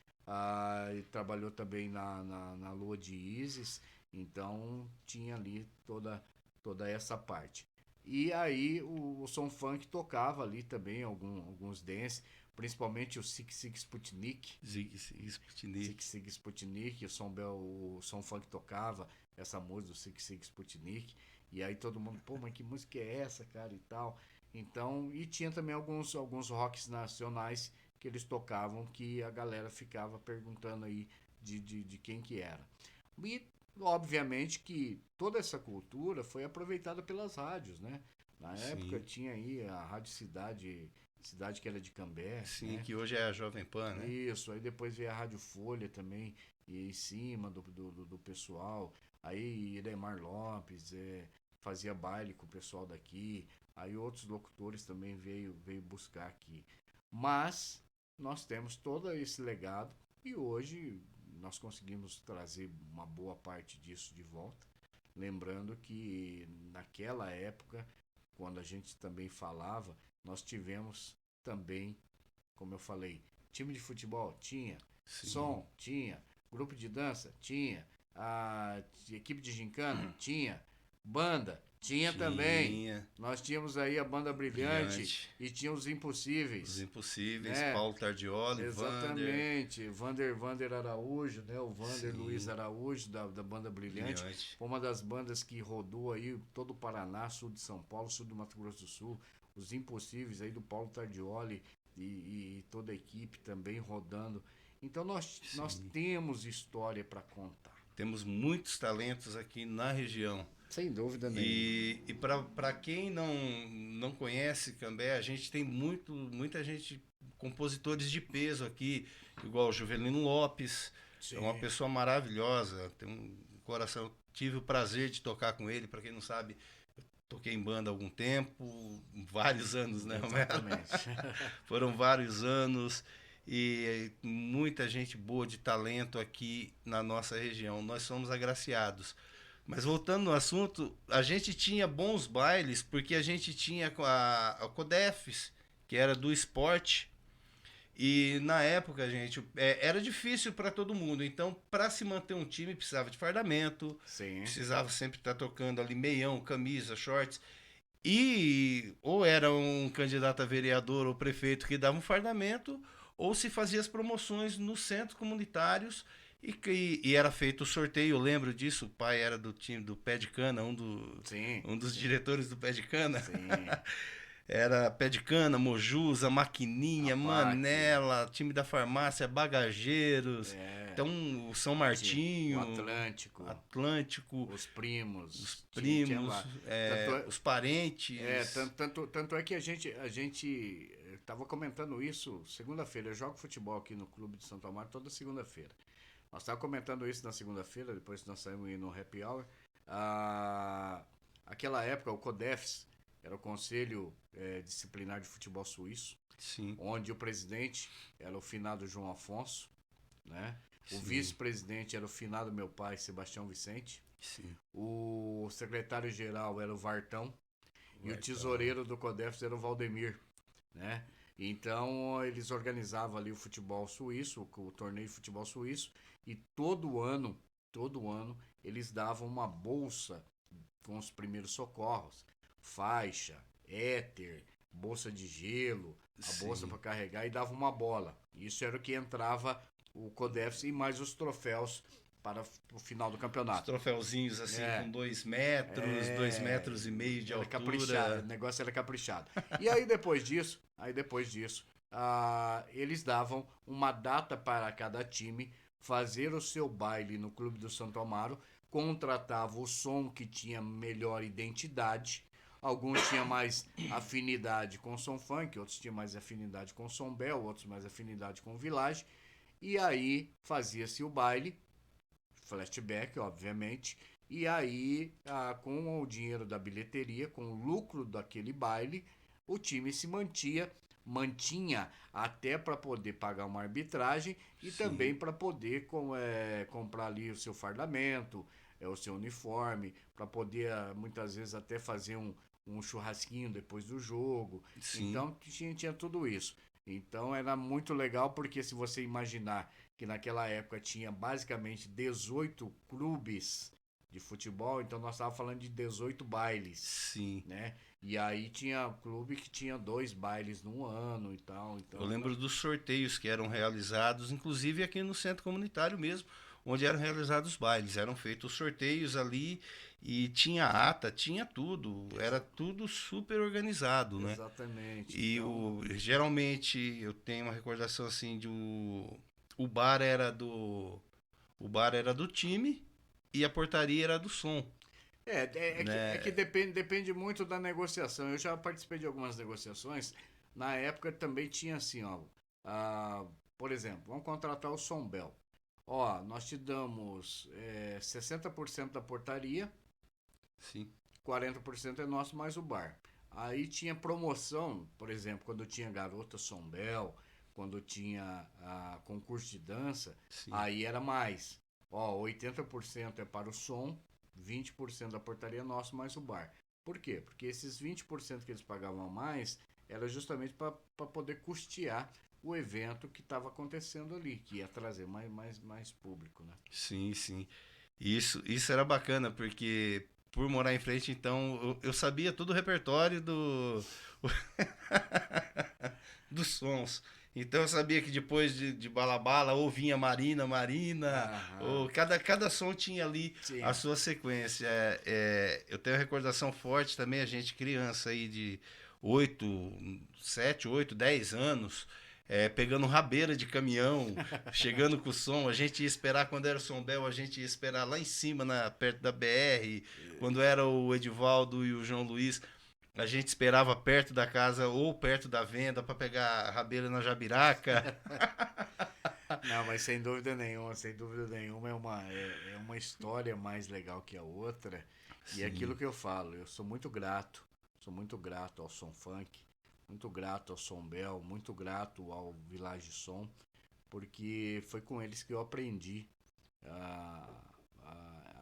E trabalhou também na Lua de Isis. Então tinha ali toda essa parte. E aí o som funk tocava ali também alguns dance, principalmente o Six Six Sputnik. Zig Sputnik. Six Six Sputnik, o som funk tocava essa música do Six Six Sputnik. E aí todo mundo, pô, mas que música é essa, cara, e tal. Então, e tinha também alguns rocks nacionais que eles tocavam que a galera ficava perguntando aí de quem que era. E obviamente que toda essa cultura foi aproveitada pelas rádios, né? Na época Sim. tinha aí a Rádio Cidade que era de Cambé, Sim, né? que hoje é a Jovem Pan, né? Isso, aí depois veio a Rádio Folha também, e em cima do pessoal. Aí Iremar Lopes fazia baile com o pessoal daqui. Aí outros locutores também veio buscar aqui. Mas nós temos todo esse legado e hoje nós conseguimos trazer uma boa parte disso de volta. Lembrando que naquela época, quando a gente também falava, nós tivemos também, como eu falei, time de futebol tinha, Sim. som tinha, grupo de dança tinha, a equipe de gincana tinha, banda tinha também. Tinha. Nós tínhamos aí a banda Brilhante Brilhante. e tinha os Os Impossíveis, Impossíveis, né? Paulo Tardioli, Vander, Exatamente, Vander Araújo, né? O Vander Luiz sim, Araújo da banda Brilhante, Brilhante. foi uma das bandas que rodou aí todo o Paraná, sul de São Paulo, sul do Mato Grosso do Sul, os Impossíveis aí do Paulo Tardioli e toda a equipe também rodando. Então nós Sim. temos história para contar. Temos muitos talentos aqui na região. Sem dúvida nenhuma. E para quem não conhece Cambé, a gente tem muita gente, compositores de peso aqui, igual o Juvelino Lopes, é uma Sim, pessoa maravilhosa, tem um coração. Tive o prazer de tocar com ele, para quem não sabe, toquei em banda há algum tempo, vários anos, né, Romero? exatamente. Foram vários anos e muita gente boa de talento aqui na nossa região. Nós somos agraciados. Mas voltando no assunto, a gente tinha bons bailes porque a gente tinha a Codefs, que era do esporte. E na época, gente, era difícil para todo mundo. Então, para se manter um time, precisava de fardamento, Sim, precisava sempre estar tocando ali meião, camisa, shorts. E ou era um candidato a vereador ou prefeito que dava um fardamento, ou se fazia as promoções nos centros comunitários e era feito o sorteio. Eu lembro disso, o pai era do time do Pé de Cana, sim, um dos diretores do Pé de Cana. sim. Era Pé de Cana, Mojusa, A Maquininha, PAC, Manela, time da farmácia, Bagageiros, é, então o São o Martinho, Atlântico, Atlântico, os primos, os tinha primos, lá. Tanto é, os parentes. tanto é que a gente tava comentando isso segunda-feira. Eu jogo futebol aqui no Clube de Santo Amaro toda segunda-feira. Nós estávamos comentando isso na segunda-feira, depois que nós saímos aí no Happy Hour. Aquela época, o CODEFS era o Conselho Disciplinar de Futebol Suíço, Sim, onde o presidente era o finado João Afonso, né? O sim, vice-presidente era o finado meu pai, Sebastião Vicente. sim. O secretário-geral era o Vartão. E o Vartão. tesoureiro do CODEFS era o Valdemir, né? Então eles organizavam ali o futebol suíço, o torneio de futebol suíço, e todo ano, eles davam uma bolsa com os primeiros socorros, faixa, éter, bolsa de gelo, a bolsa Sim. para carregar e dava uma bola. Isso era o que entrava o CODEFS e mais os troféus para o final do Os campeonato. troféuzinhos assim com É, 2 metros, dois é, metros e meio de era caprichado, o altura. negócio era caprichado. E aí depois disso, eles davam uma data para cada time fazer o seu baile no Clube do Santo Amaro, contratava o som que tinha melhor identidade. Alguns tinham mais afinidade com som funk, outros tinham mais afinidade com som bel, outros mais afinidade com village. E aí fazia-se o baile flashback, obviamente. E aí, com o dinheiro da bilheteria, com o lucro daquele baile, o time se mantinha até para poder pagar uma arbitragem e também Sim, para poder comprar ali o seu fardamento, o seu uniforme, para poder muitas vezes até fazer um churrasquinho depois do jogo. sim, Então tinha tudo isso. Então era muito legal porque se você imaginar que naquela época tinha basicamente 18 clubes de futebol, então nós estávamos falando de 18 bailes, sim. né? E aí tinha clube que tinha 2 bailes no ano e tal, Eu então era... lembro dos sorteios que eram realizados, inclusive aqui no centro comunitário mesmo, onde eram realizados os bailes. Eram feitos sorteios ali e tinha ata, tinha tudo. Era Exa- tudo super organizado, né? exatamente. E Então, geralmente eu tenho uma recordação assim de o bar era do time e a portaria era do som, é que né? depende muito da negociação. Eu já participei de algumas negociações. Na época também tinha assim, ó. ah, por exemplo, vamos contratar o Sombel. Ó, nós te damos 60% da portaria, Sim, 40% é nosso mais o bar. Aí tinha promoção, por exemplo, quando tinha Garota Sombel, quando tinha concurso de dança, sim. aí era mais. Ó, 80% é para o som, 20% da portaria é nosso mais o bar. Por quê? Porque esses 20% que eles pagavam a mais era justamente para poder custear o evento que estava acontecendo ali, que ia trazer mais público, né? Sim, sim. Isso era bacana, porque por morar em frente, então, eu sabia todo o repertório dos sons. Então eu sabia que depois de Bala Bala, ou vinha Marina, Marina, ou Aham, cada som tinha ali a tinha. sua sequência. Eu tenho uma recordação forte também, a gente criança aí de 8 7 8 10 anos, pegando rabeira de caminhão, chegando com o som. A gente ia esperar quando era o Som Bel, a gente ia esperar lá em cima, perto da BR, quando era o Edivaldo e o João Luiz. A gente esperava perto da casa ou perto da venda para pegar a rabeira na jabiraca. Não, mas sem dúvida nenhuma é uma história mais legal que a outra. E é aquilo Sim, que eu falo, eu sou muito grato ao Som Funk, muito grato ao Som Bel, muito grato ao Village Som, porque foi com eles que eu aprendi a,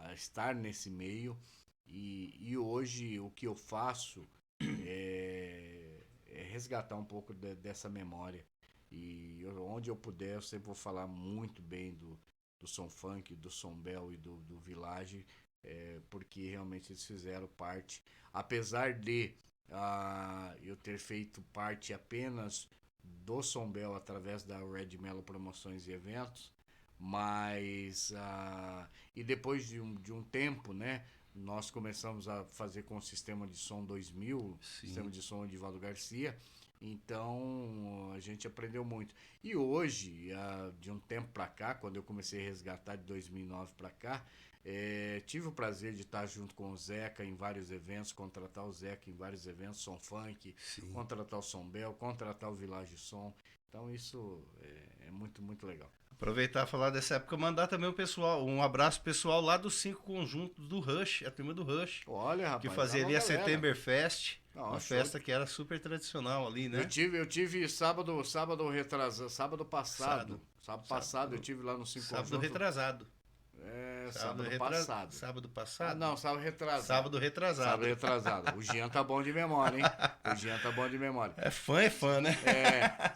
a estar nesse meio e hoje o que eu faço é resgatar um pouco dessa memória. E onde eu puder, eu sempre vou falar muito bem do Som Funk, do Som Bel e do Village, porque realmente eles fizeram parte. Apesar de eu ter feito parte apenas do Som Bel através da Red Mello Promoções e Eventos, mas e depois de um tempo, né, nós começamos a fazer com o Sistema de Som 2000, Sistema sim, de Som Edivaldo Garcia, então a gente aprendeu muito. E hoje, de um tempo para cá, quando eu comecei a resgatar de 2009 para cá, tive o prazer de estar junto com o Zeca em vários eventos, contratar o Zeca em vários eventos, Som Funk, sim. contratar o Som Bel, contratar o Village Som. Então isso é muito, muito legal. Aproveitar e falar dessa época, mandar também o pessoal, um abraço pessoal lá dos 5 conjuntos do Rush, a turma do Rush, Olha, que rapaz, fazia alô ali a galera. Septemberfest, Não, uma show. festa que era super tradicional ali, Eu né? tive, eu tive sábado retrasado, sábado passado. Sábado, Sábado passado eu sábado, tive lá no Cinco sábado Conjunto. retrasado, Sábado passado. sábado Ah, passado, não, sábado retrasado. sábado Sábado retrasado. retrasado. O Jean tá bom de memória, hein? O Jean tá bom de memória. É fã, né?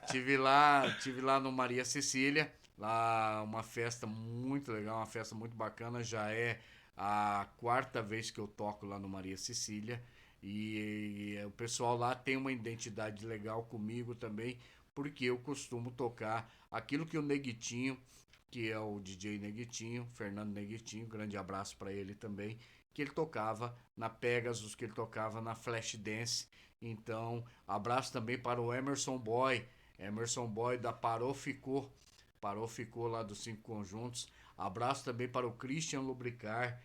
Tive lá no Maria Cecília, lá uma festa muito legal, uma festa muito bacana. Já é a quarta vez que eu toco lá no Maria Cecília. E o pessoal lá tem uma identidade legal comigo também, porque eu costumo tocar aquilo que o Neguitinho, que é o DJ Neguitinho, Fernando Neguitinho, grande abraço para ele também, que ele tocava na Pegasus, que ele tocava na Flashdance. Então, abraço também para o Emerson Boy da Parou Ficou lá dos Cinco Conjuntos. Abraço também para o Christian Lubricar,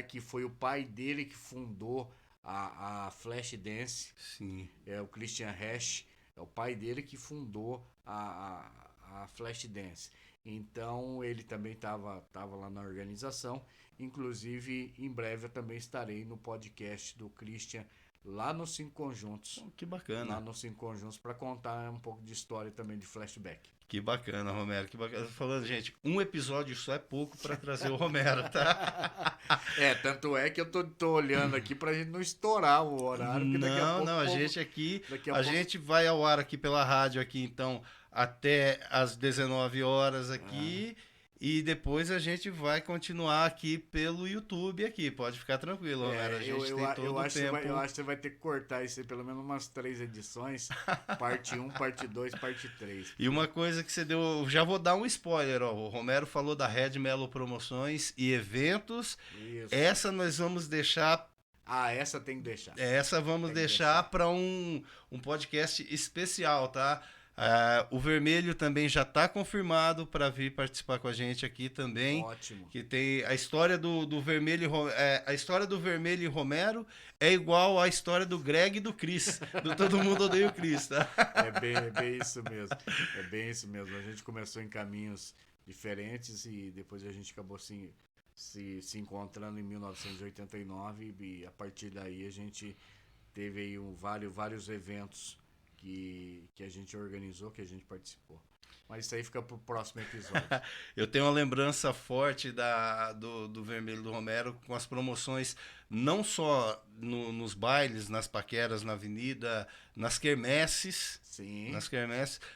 que foi o pai dele que fundou a Flashdance, Sim, o Christian Hash, é o pai dele que fundou a Flashdance. Então ele também tava lá na organização. Inclusive, em breve eu também estarei no podcast do Christian lá nos Cinco Conjuntos. Que Lá bacana. nos Cinco Conjuntos para contar um pouco de história também de flashback. Que bacana, Romero. Que bacana. Falando, gente, um episódio só é pouco para trazer o Romero, tá? Tanto é que eu tô olhando aqui pra gente não estourar o horário, porque daqui a Não, pouco não, o a povo- gente aqui, daqui a pouco gente vai ao ar aqui pela rádio aqui, então, até às 19 horas ah, aqui, e depois a gente vai continuar aqui pelo YouTube aqui, pode ficar tranquilo, Romero, a gente tem todo eu o acho que eu tempo. acho que você vai ter que cortar isso aí pelo menos umas 3 edições, parte um, parte 2, parte 3, E uma porque coisa que você deu, já vou dar um spoiler, ó, o Romero falou da Red Melo Promoções e Eventos, isso. essa nós vamos deixar. Essa tem que deixar. Essa vamos Tem que deixar deixar. para um podcast especial, tá? Ah, o Vermelho também já está confirmado para vir participar com a gente aqui também. Ótimo. Que tem a história do Vermelho, a história do Vermelho e Romero é igual à história do Greg e do Chris, do Todo Mundo Odeia o Chris, tá? É bem isso mesmo. É bem isso mesmo. A gente começou em caminhos diferentes e depois a gente acabou se encontrando em 1989 e a partir daí a gente teve aí vários eventos que a gente organizou, que a gente participou. Mas isso aí fica pro próximo episódio. Eu tenho uma lembrança forte do Vermelho do Romero com as promoções, não só nos bailes, nas paqueras, na avenida, nas quermesses, Sim,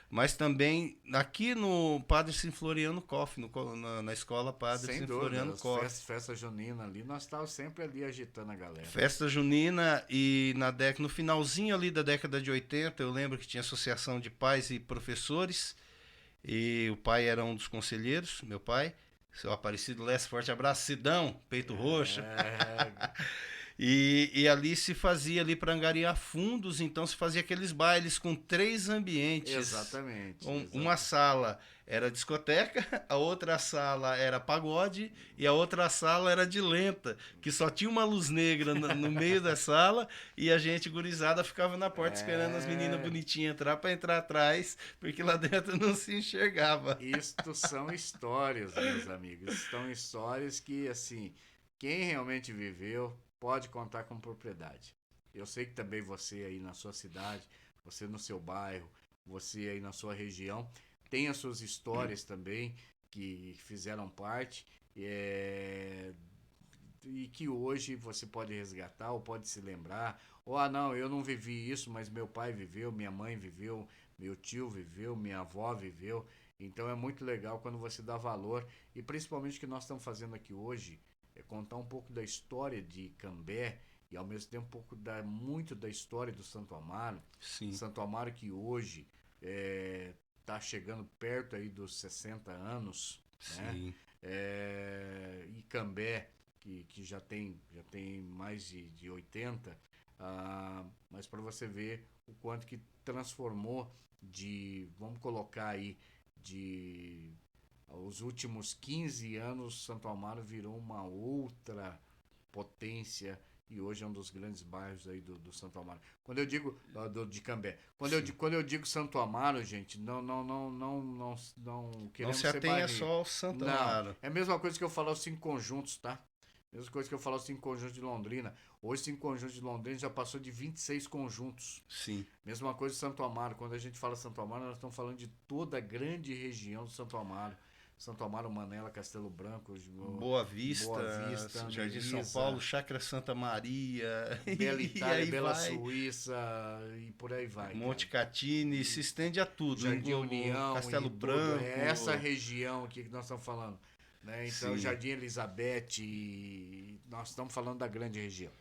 mas também aqui no Padre Sinfloriano Koff, na escola Padre sem Sinfloriano dúvida. Koff. Festa junina ali, nós estávamos sempre ali agitando a galera. Festa junina e no finalzinho ali da década de 80, eu lembro que tinha associação de pais e professores. E o pai era um dos conselheiros, meu pai, seu Aparecido Leste, forte abraço, Sidão, peito roxo. É, E ali se fazia ali para angariar fundos, então se fazia aqueles bailes com três ambientes. exatamente, Uma sala era discoteca, a outra sala era pagode e a outra sala era de lenta, que só tinha uma luz negra no meio da sala e a gente gurizada ficava na porta esperando as meninas É, bonitinhas entrar para entrar atrás, porque lá dentro não se enxergava. isto são histórias, meus amigos. São histórias que, assim, quem realmente viveu pode contar com propriedade. Eu sei que também você aí na sua cidade, você no seu bairro, você aí na sua região, tem as suas histórias também que fizeram parte e que hoje você pode resgatar ou pode se lembrar. Ou, não, eu não vivi isso, mas meu pai viveu, minha mãe viveu, meu tio viveu, minha avó viveu. Então é muito legal quando você dá valor. E principalmente o que nós estamos fazendo aqui hoje é contar um pouco da história de Cambé e ao mesmo tempo muito da história do Santo Amaro. Sim, Santo Amaro que hoje está chegando perto aí dos 60 anos, né? sim. E Cambé, que já tem mais de 80, mas para você ver o quanto que transformou vamos colocar aí, de os últimos 15 anos, Santo Amaro virou uma outra potência e hoje é um dos grandes bairros aí do Santo Amaro. Quando eu digo de Cambé, Sim. quando eu digo Santo Amaro, gente, não Não queremos se ser atenha barreiro. só ao Santo Não, Amaro. é a mesma coisa que eu falar os cinco conjuntos, tá? Mesma coisa que eu falar os cinco conjuntos de Londrina. Hoje, cinco conjuntos de Londrina já passou de 26 conjuntos. Sim. Mesma coisa de Santo Amaro. Quando a gente fala Santo Amaro, nós estamos falando de toda a grande região do Santo Amaro. Santo Amaro, Manela, Castelo Branco, Boa Vista, Boa Vista, Jardim São Melissa, Paulo, Chácara Santa Maria, Bela e Itália, aí Bela vai. Suíça e por aí vai, Monte cara. Catini, se estende a tudo. Jardim União Castelo e tudo. É essa Branco. região aqui que nós estamos falando. Né? Então, Sim, Jardim Elizabeth, nós estamos falando da grande região.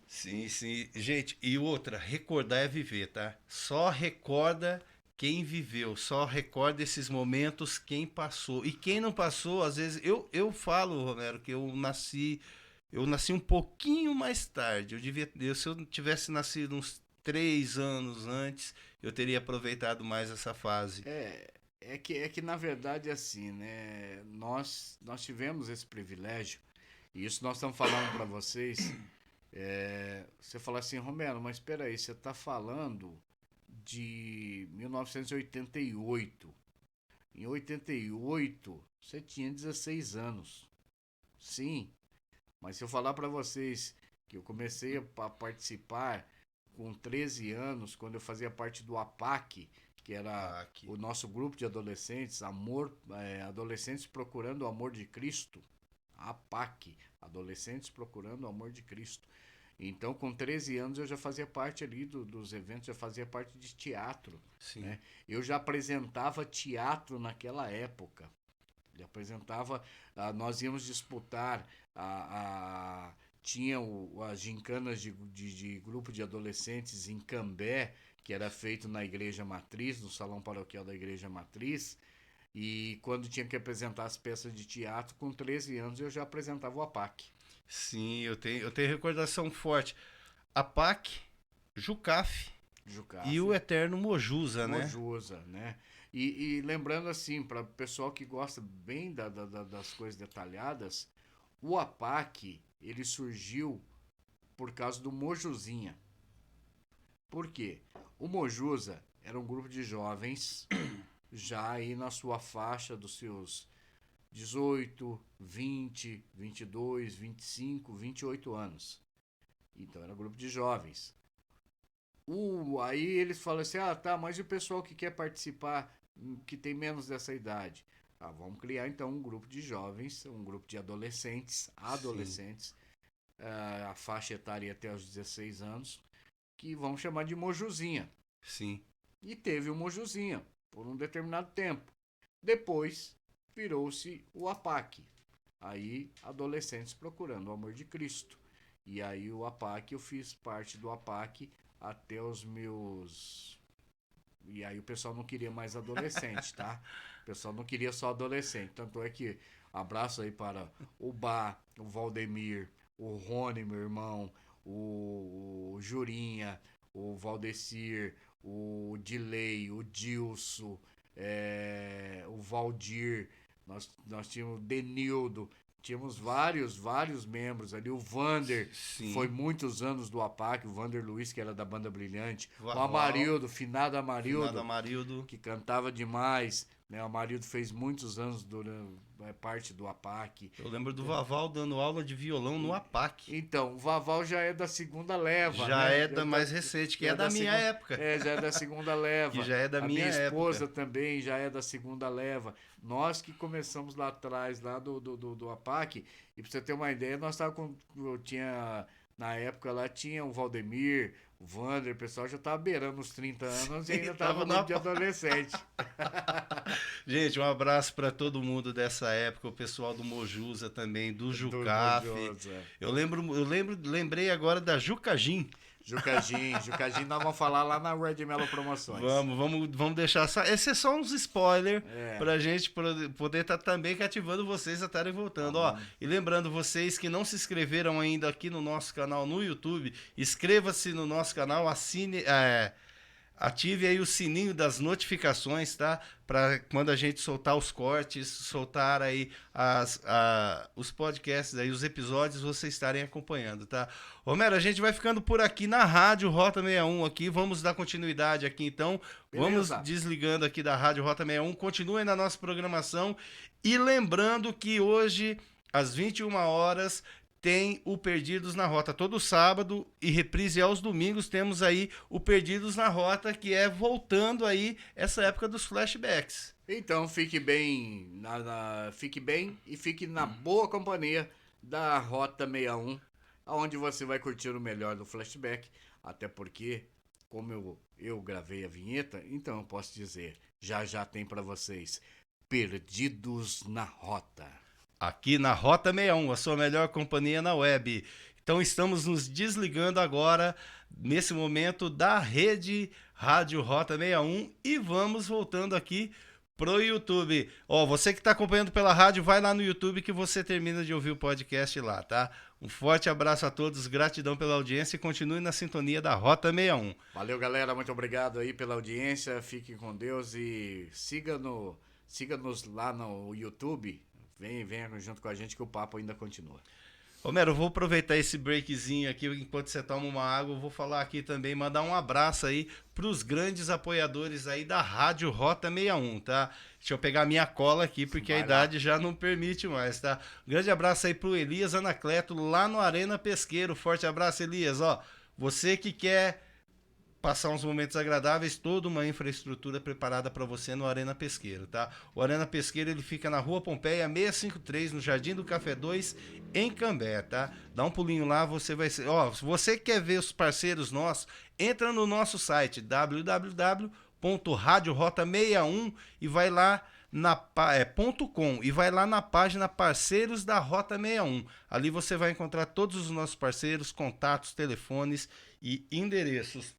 sim, sim. Gente, e outra, recordar é viver, tá? Só recorda quem viveu, só recorda esses momentos quem passou. E quem não passou, às vezes, eu falo, Romero, que eu nasci um pouquinho mais tarde. Se eu tivesse nascido uns 3 anos antes, eu teria aproveitado mais essa fase. É que na verdade, assim, né? Nós tivemos esse privilégio, e isso nós estamos falando para vocês. Você fala assim, Romero, mas espera aí, você está falando de 1988. em 88, você tinha 16 anos. Sim, mas se eu falar para vocês que eu comecei a participar com 13 anos, quando eu fazia parte do APAC, que era Aqui. o nosso grupo de adolescentes, Adolescentes Procurando o Amor de Cristo, APAC, Adolescentes Procurando o Amor de Cristo. Então, com 13 anos, eu já fazia parte ali dos eventos, já fazia parte de teatro. Sim. Né? Eu já apresentava teatro naquela época. Ele apresentava, nós íamos disputar, tinha as gincanas de grupo de adolescentes em Cambé, que era feito na Igreja Matriz, no Salão Paroquial da Igreja Matriz, e quando tinha que apresentar as peças de teatro, com 13 anos eu já apresentava o APAC. Sim, eu tenho recordação forte. A PAC, Jucaf Jucaf. e o Eterno Mojusa, né? Mojusa, né? E lembrando assim, para o pessoal que gosta bem das coisas detalhadas, o APAC, ele surgiu por causa do Mojuzinha. Por quê? O Mojusa era um grupo de jovens, já aí na sua faixa dos seus 18, 20, 22, 25, 28 anos. Então era um grupo de jovens. Aí eles falam assim, tá, mas e o pessoal que quer participar, que tem menos dessa idade? Vamos criar então um grupo de jovens, um grupo de adolescentes, a faixa etária até os 16 anos, que vão chamar de Mojuzinha. Sim. E teve o Mojuzinha por um determinado tempo. Depois virou-se o APAC. Aí, Adolescentes Procurando o Amor de Cristo. E aí o APAC, eu fiz parte do APAC até os meus... E aí o pessoal não queria mais adolescente, tá? O pessoal não queria só adolescente. Tanto é que, abraço aí para o Bá, o Valdemir, o Rony, meu irmão, o Jurinha, o Valdecir, o Dilei, o Dilso, o Valdir, nós tínhamos o Denildo, tínhamos vários membros ali, o Vander, Sim. foi muitos anos do APAC, o Vander Luiz, que era da Banda Brilhante, Uau. o Amarildo, finado Amarildo, que cantava demais, né? O Amarildo fez muitos anos parte do APAC. Eu lembro do Vaval dando aula de violão no APAC. Então, o Vaval já é da segunda leva, Já né? é da mais recente, que é da minha época. Já é da segunda leva. Que já é da minha época. A minha esposa também já é da segunda leva. Nós que começamos lá atrás, lá do APAC, e pra você ter uma ideia, nós estávamos na época lá tinha o Valdemir, o Vander, o pessoal já tava beirando os 30 anos. Sim, e ainda tava no de adolescente. Gente, um abraço para todo mundo dessa época, o pessoal do Mojusa também, do Jucaf. Eu lembrei agora da Jucagim. Jucagim, nós vamos falar lá na Red Mello Promoções. Vamos deixar só. Esse é só uns spoiler pra gente poder estar também cativando vocês a estarem voltando. E lembrando vocês que não se inscreveram ainda aqui no nosso canal no YouTube, inscreva-se no nosso canal, ative aí o sininho das notificações, tá? Para quando a gente soltar os cortes, soltar aí os podcasts, aí, os episódios, vocês estarem acompanhando, tá? Romero, a gente vai ficando por aqui na Rádio Rota 61 aqui, vamos dar continuidade aqui então. Beleza. Vamos desligando aqui da Rádio Rota 61, continuem na nossa programação e lembrando que hoje, às 21 horas, tem o Perdidos na Rota todo sábado e reprise aos domingos. Temos aí o Perdidos na Rota, que é voltando aí essa época dos flashbacks. Então fique bem, fique bem e fique na boa companhia da Rota 61, onde você vai curtir o melhor do flashback. Até porque, como eu gravei a vinheta, então eu posso dizer, já tem para vocês Perdidos na Rota. Aqui na Rota 61, a sua melhor companhia na web. Então estamos nos desligando agora, nesse momento, da rede Rádio Rota 61 e vamos voltando aqui pro YouTube. Você que está acompanhando pela rádio, vai lá no YouTube que você termina de ouvir o podcast lá, tá? Um forte abraço a todos, gratidão pela audiência e continue na sintonia da Rota 61. Valeu, galera, muito obrigado aí pela audiência, fiquem com Deus e siga-nos lá no YouTube. Venha junto com a gente que o papo ainda continua. Romero, eu vou aproveitar esse breakzinho aqui, enquanto você toma uma água, eu vou falar aqui também, mandar um abraço aí pros grandes apoiadores aí da Rádio Rota 61, tá? Deixa eu pegar minha cola aqui, porque a idade já não permite mais, tá? Um grande abraço aí pro Elias Anacleto, lá no Arena Pesqueiro. Forte abraço, Elias. Ó, você que quer passar uns momentos agradáveis, toda uma infraestrutura preparada para você no Arena Pesqueiro, tá? O Arena Pesqueiro, ele fica na Rua Pompeia 653, no Jardim do Café 2, em Cambé, tá? Dá um pulinho lá, você vai ser... Ó, se você quer ver os parceiros nossos, entra no nosso site www.radiorota61 e vai lá .com e vai lá na página Parceiros da Rota 61. Ali você vai encontrar todos os nossos parceiros, contatos, telefones e endereços.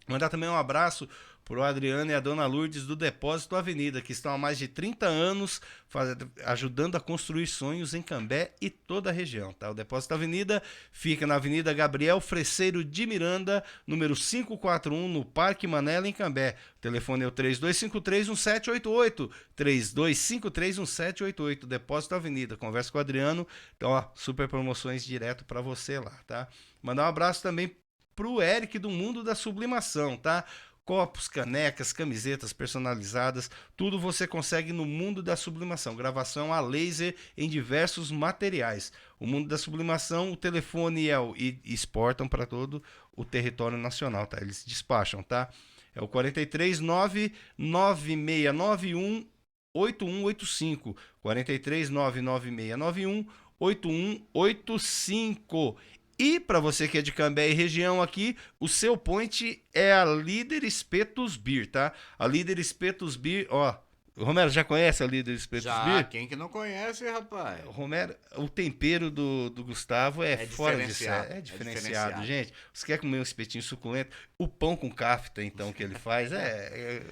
Mandar também um abraço pro Adriano e a Dona Lourdes do Depósito Avenida, que estão há mais de 30 anos ajudando a construir sonhos em Cambé e toda a região, tá? O Depósito Avenida fica na Avenida Gabriel Freseiro de Miranda, número 541, no Parque Manela, em Cambé. O telefone é o 3253-1788, 3253-1788, Depósito Avenida. Conversa com o Adriano, então, ó, super promoções direto para você lá, tá? Mandar um abraço também pro Eric do Mundo da Sublimação, tá? Copos, canecas, camisetas personalizadas, tudo você consegue no Mundo da Sublimação. Gravação a laser em diversos materiais. O Mundo da Sublimação, o telefone e exportam para todo o território nacional, tá? Eles despacham, tá? É o 439-9691-8185. 439-9691-8185. E para você que é de Cambé e região aqui, o seu point é a Líder Espetos Beer, tá? A Líder Espetos Beer, ó, Romero, já conhece a Líder Espetos Beer? Já, quem que não conhece, rapaz? Romero, o tempero do Gustavo é fora de série. É diferenciado. diferenciado, gente. Você quer comer um espetinho suculento? O pão com cafta, então, que ele faz, é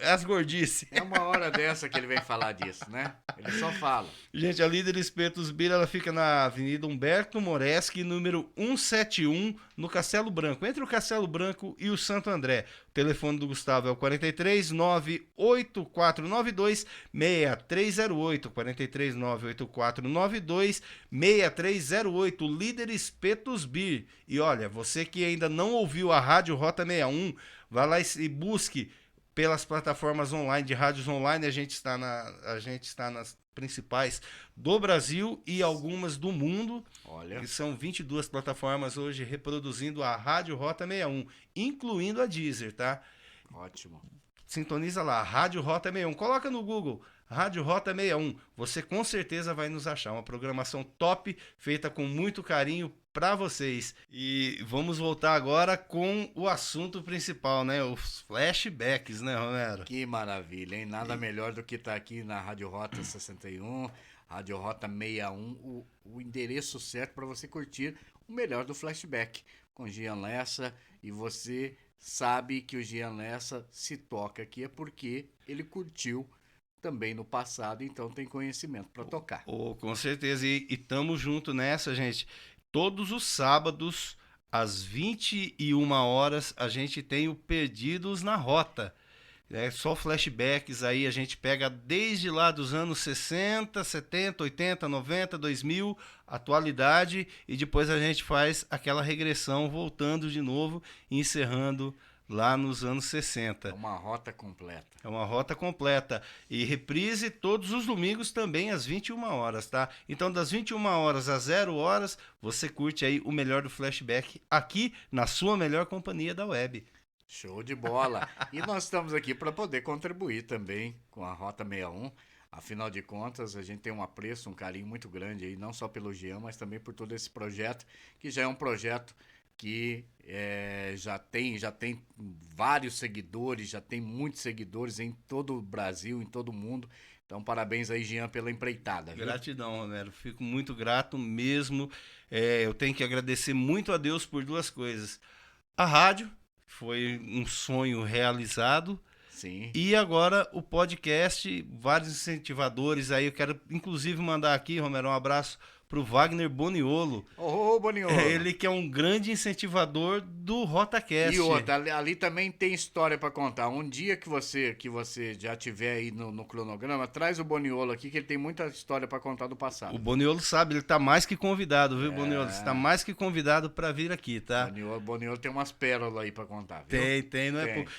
as gordices. É uma hora dessa que ele vem falar disso, né? Ele só fala. Gente, a Líder Espetos Beer, ela fica na Avenida Humberto Moreschi, número 171, no Castelo Branco, entre o Castelo Branco e o Santo André. O telefone do Gustavo é o 439-8492-6308, 439-8492-6308, Líder Espetos Beer. E olha, você que ainda não ouviu a Rádio Rota 61, vai lá e busque pelas plataformas online, de rádios online. A gente está nas principais do Brasil e algumas do mundo. Olha. Que são 22 plataformas hoje reproduzindo a Rádio Rota 61, incluindo a Deezer, tá? Ótimo. Sintoniza lá, Rádio Rota 61. Coloca no Google, Rádio Rota 61. Você com certeza vai nos achar. Uma programação top, feita com muito carinho para vocês. E vamos voltar agora com o assunto principal, né? Os flashbacks, né, Romero? Que maravilha, hein? Nada melhor do que estar aqui na Rádio Rota 61, Rádio Rota 61, o endereço certo para você curtir o melhor do flashback com Gian Lessa. E você sabe que o Gian Lessa se toca aqui é porque ele curtiu também no passado, então tem conhecimento para tocar. Com certeza, e tamo junto nessa, gente. Todos os sábados, às 21 horas, a gente tem o Perdidos na Rota. Só flashbacks aí, a gente pega desde lá dos anos 60, 70, 80, 90, 2000, atualidade, e depois a gente faz aquela regressão, voltando de novo e encerrando lá nos anos 60. É uma rota completa. É uma rota completa. E reprise todos os domingos também às 21 horas, tá? Então, das 21 horas às 0 horas, você curte aí o melhor do flashback aqui na sua melhor companhia da web. Show de bola. E nós estamos aqui para poder contribuir também com a Rota 61. Afinal de contas, a gente tem um apreço, um carinho muito grande aí, não só pelo Jean, mas também por todo esse projeto, que já é um projeto que já tem vários seguidores, já tem muitos seguidores em todo o Brasil, em todo o mundo. Então, parabéns aí, Jean, pela empreitada. Viu? Gratidão, Romero. Fico muito grato mesmo. Eu tenho que agradecer muito a Deus por duas coisas. A rádio foi um sonho realizado. Sim. E agora o podcast, vários incentivadores aí. Eu quero, inclusive, mandar aqui, Romero, um abraço pro Wagner Boniolo. Ô, Boniolo. Ele que é um grande incentivador do RotaCast. E outra, ali também tem história pra contar. Um dia que você já tiver aí no cronograma, traz o Boniolo aqui, que ele tem muita história pra contar do passado. O Boniolo sabe, ele tá mais que convidado, viu, Boniolo? Você tá mais que convidado pra vir aqui, tá? Boniolo tem umas pérolas aí pra contar, viu? Tem, não é Tem, por...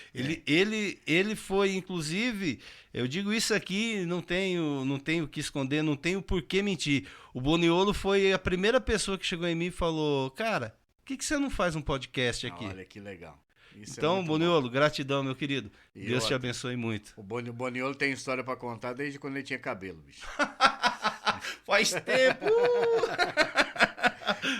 Ele foi, inclusive, eu digo isso aqui, não tenho o que esconder, não tenho por que mentir. O Boniolo foi a primeira pessoa que chegou em mim e falou, cara, por que você não faz um podcast aqui? Olha que legal. Isso então, Boniolo, gratidão, meu querido. E Deus te abençoe muito. O Boniolo tem história pra contar desde quando ele tinha cabelo, bicho. Faz tempo!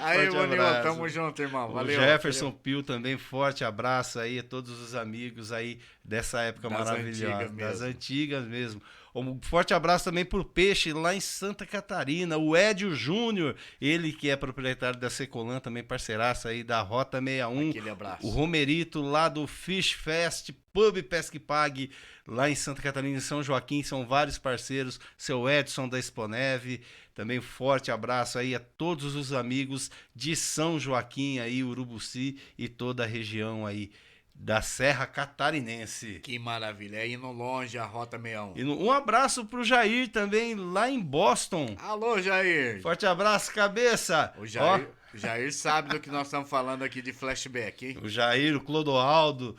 Aí, Boniolo, tamo junto, irmão. Valeu. O Jefferson Pio também, forte abraço aí a todos os amigos aí dessa época maravilhosa. Das antigas mesmo. Um forte abraço também pro Peixe, lá em Santa Catarina. O Edio Júnior, ele que é proprietário da Secolan, também parceiraço aí da Rota 61. Aquele abraço. O Romerito, lá do Fish Fest, Pub Pesca e Pague, lá em Santa Catarina, em São Joaquim. São vários parceiros. Seu Edson da Exponeve. Também forte abraço aí a todos os amigos de São Joaquim aí, Urubuci e toda a região aí da Serra Catarinense. Que maravilha, é indo longe a Rota 61. E um abraço pro Jair também, lá em Boston. Alô, Jair. Forte abraço, cabeça. O Jair sabe do que nós estamos falando aqui de flashback, hein? O Jair, o Clodoaldo,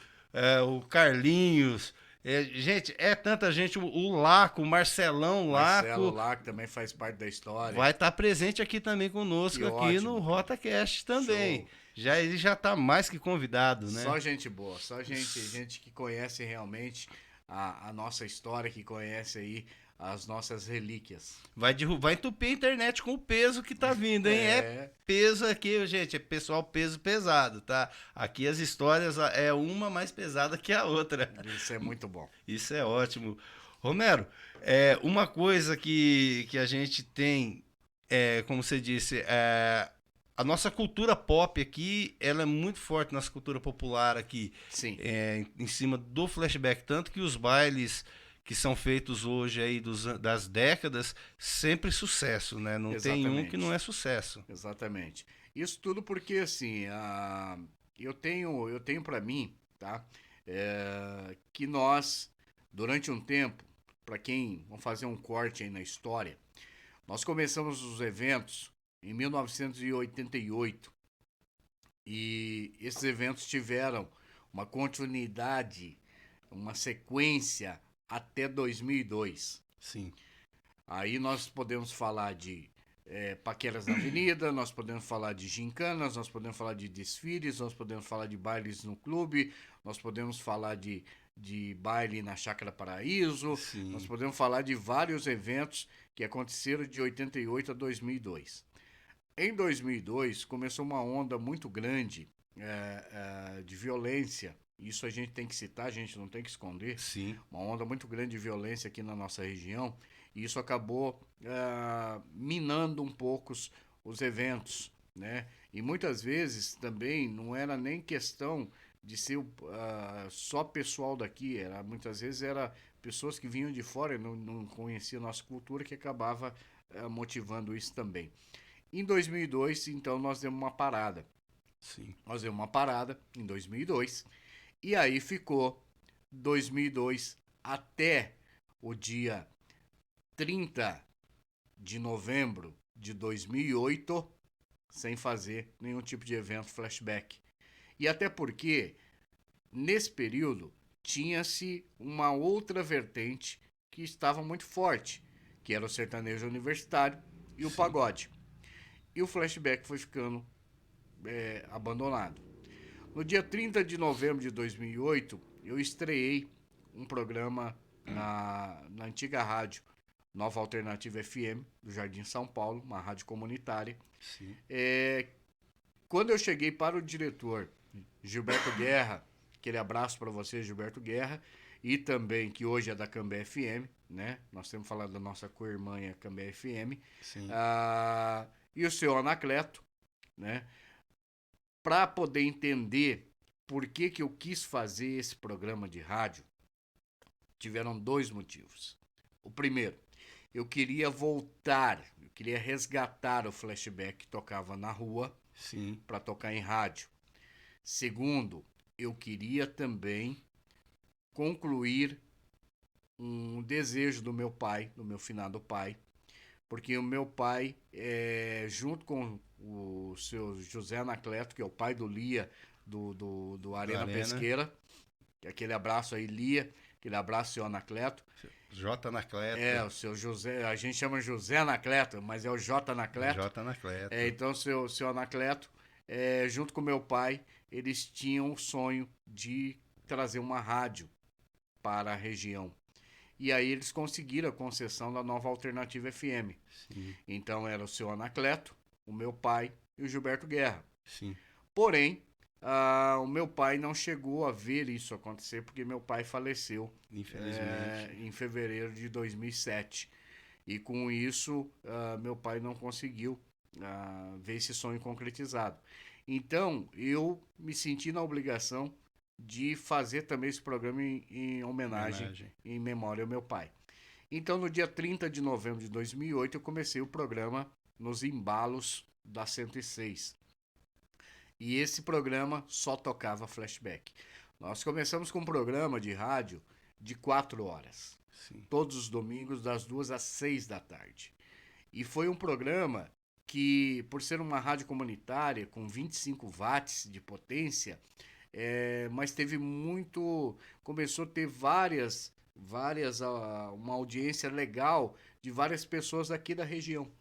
o Carlinhos... gente, é tanta gente, o Laco, o Marcelão Laco. Marcelo Laco também faz parte da história. Vai estar presente aqui também conosco, que aqui ótimo. no RotaCast também. Show. Ele já tá mais que convidado, né? Só gente boa, só gente que conhece realmente a nossa história, que conhece aí as nossas relíquias. Vai entupir a internet com o peso que tá vindo, hein? É peso aqui, gente, é pessoal peso pesado, tá? Aqui as histórias é uma mais pesada que a outra. Isso é muito bom. Isso é ótimo. Romero, uma coisa que a gente tem, como você disse, a nossa cultura pop aqui, ela é muito forte, nossa cultura popular aqui. Sim. Em cima do flashback, tanto que os bailes que são feitos hoje aí das décadas, sempre sucesso, né? Não Exatamente. tem um que não é sucesso. Exatamente. Isso tudo porque, assim, eu tenho para mim, tá? Que nós, durante um tempo, para quem, vamos fazer um corte aí na história, nós começamos os eventos em 1988 e esses eventos tiveram uma continuidade, uma sequência até 2002. Sim. Aí nós podemos falar de paqueras na avenida, nós podemos falar de gincanas, nós podemos falar de desfiles, nós podemos falar de bailes no clube, nós podemos falar de baile na Chácara Paraíso, Sim. Nós podemos falar de vários eventos que aconteceram de 88 a 2002. Em 2002 começou uma onda muito grande de violência. Isso a gente tem que citar, a gente não tem que esconder. Sim. Uma onda muito grande de violência aqui na nossa região. E isso acabou minando um pouco os eventos, né? E muitas vezes também não era nem questão de ser só pessoal daqui. Muitas vezes era pessoas que vinham de fora e não conheciam a nossa cultura, que acabava motivando isso também. Em 2002, então, nós demos uma parada. Sim. Nós demos uma parada em 2002. E aí ficou 2002 até o dia 30 de novembro de 2008 sem fazer nenhum tipo de evento flashback. E até porque, nesse período, tinha-se uma outra vertente que estava muito forte, que era o sertanejo universitário e o pagode. E o flashback foi ficando abandonado. No dia 30 de novembro de 2008, eu estreiei um programa na antiga rádio Nova Alternativa FM, do Jardim São Paulo, uma rádio comunitária. Sim. Quando eu cheguei para o diretor Gilberto Guerra, aquele abraço para você, Gilberto Guerra, e também que hoje é da Cambé FM, né? Nós temos falado da nossa co-irmã Cambé FM. Sim. E o seu Anacleto, né? Para poder entender por que eu quis fazer esse programa de rádio, tiveram dois motivos. O primeiro, eu queria voltar, eu queria resgatar o flashback que tocava na rua Sim. para tocar em rádio. Segundo, eu queria também concluir um desejo do meu pai, do meu finado pai, porque o meu pai, junto com o seu José Anacleto, que é o pai do Lia, do Arena Arena. Pesqueira, aquele abraço aí, Lia, aquele abraço, seu Anacleto. J. Anacleto. O seu José, a gente chama José Anacleto, mas é o J. Anacleto. J. Anacleto. Então, seu Anacleto, junto com meu pai, eles tinham o sonho de trazer uma rádio para a região. E aí eles conseguiram a concessão da Nova Alternativa FM. Sim. Então era o seu Anacleto, o meu pai e o Gilberto Guerra. Sim. Porém, o meu pai não chegou a ver isso acontecer porque meu pai faleceu, Infelizmente. em fevereiro de 2007. E com isso, meu pai não conseguiu ver esse sonho concretizado. Então, eu me senti na obrigação de fazer também esse programa em homenagem, em memória ao meu pai. Então, no dia 30 de novembro de 2008, eu comecei o programa nos embalos da 106. E esse programa só tocava flashback. Nós começamos com um programa de rádio de 4 horas. Sim. Todos os domingos, das 2 às 6 da tarde. E foi um programa que, por ser uma rádio comunitária com 25 watts de potência, mas teve muito. Começou a ter uma audiência legal de várias pessoas aqui da região,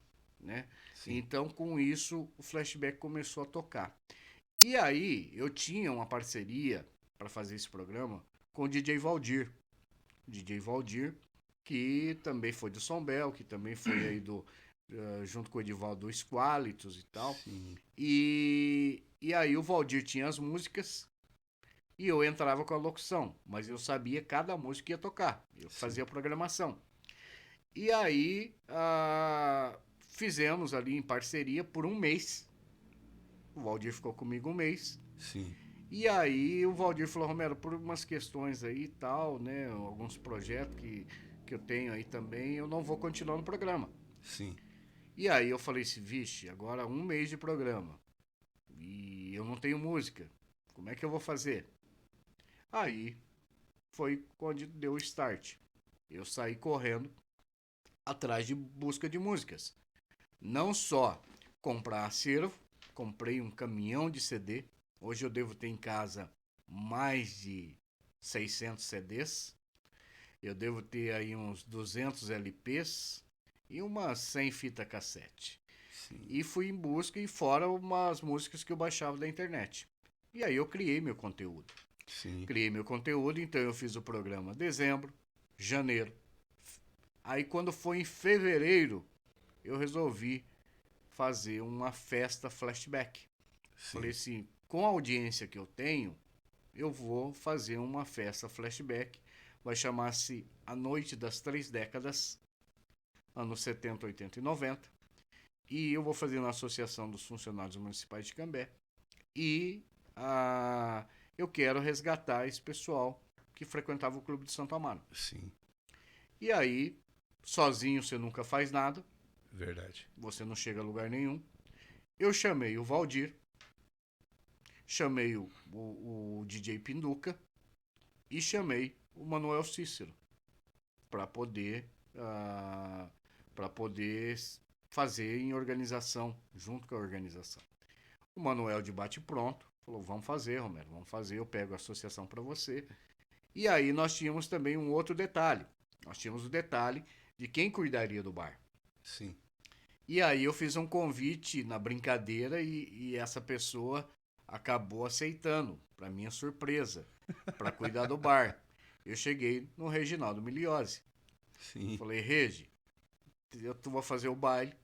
né? Sim. Então, com isso, o flashback começou a tocar. E aí, eu tinha uma parceria para fazer esse programa com o DJ Valdir. DJ Valdir, que também foi do Som Bel, que também foi aí junto com o Edivaldo do Squalitos e tal. Sim. E aí o Valdir tinha as músicas e eu entrava com a locução, mas eu sabia cada música que ia tocar. Eu fazia a programação. E aí fizemos ali em parceria por um mês. O Valdir ficou comigo um mês. Sim. E aí o Valdir falou, Romero, por umas questões aí e tal, né? Alguns projetos que eu tenho aí também, eu não vou continuar no programa. Sim. E aí eu falei assim, vixe, agora um mês de programa. E eu não tenho música. Como é que eu vou fazer? Aí foi quando deu o start. Eu saí correndo atrás de busca de músicas. Não só comprar acervo, comprei um caminhão de CD. Hoje eu devo ter em casa mais de 600 CDs. Eu devo ter aí uns 200 LPs e umas 100 fita cassete. Sim. E fui em busca e fora umas músicas que eu baixava da internet. E aí eu criei meu conteúdo. Sim. Criei meu conteúdo, então eu fiz o programa dezembro, janeiro. Aí quando foi em fevereiro, eu resolvi fazer uma festa flashback. Sim. Falei assim, com a audiência que eu tenho, eu vou fazer uma festa flashback. Vai chamar-se A Noite das Três Décadas, anos 70, 80 e 90. E eu vou fazer na Associação dos Funcionários Municipais de Cambé. E eu quero resgatar esse pessoal que frequentava o Clube de Santo Amaro. Sim. E aí, sozinho você nunca faz nada. Verdade. Você não chega a lugar nenhum. Eu chamei o Valdir, chamei o DJ Pinduca e chamei o Manuel Cícero para poder fazer em organização, junto com a organização. O Manuel de bate pronto falou, vamos fazer, Romero, vamos fazer, eu pego a associação para você. E aí nós tínhamos também um outro detalhe. Nós tínhamos o detalhe de quem cuidaria do bar. Sim. E aí eu fiz um convite na brincadeira e essa pessoa acabou aceitando, para minha surpresa, para cuidar do bar. Eu cheguei no Reginaldo Miliose. Sim. Falei, Regi, eu vou fazer o baile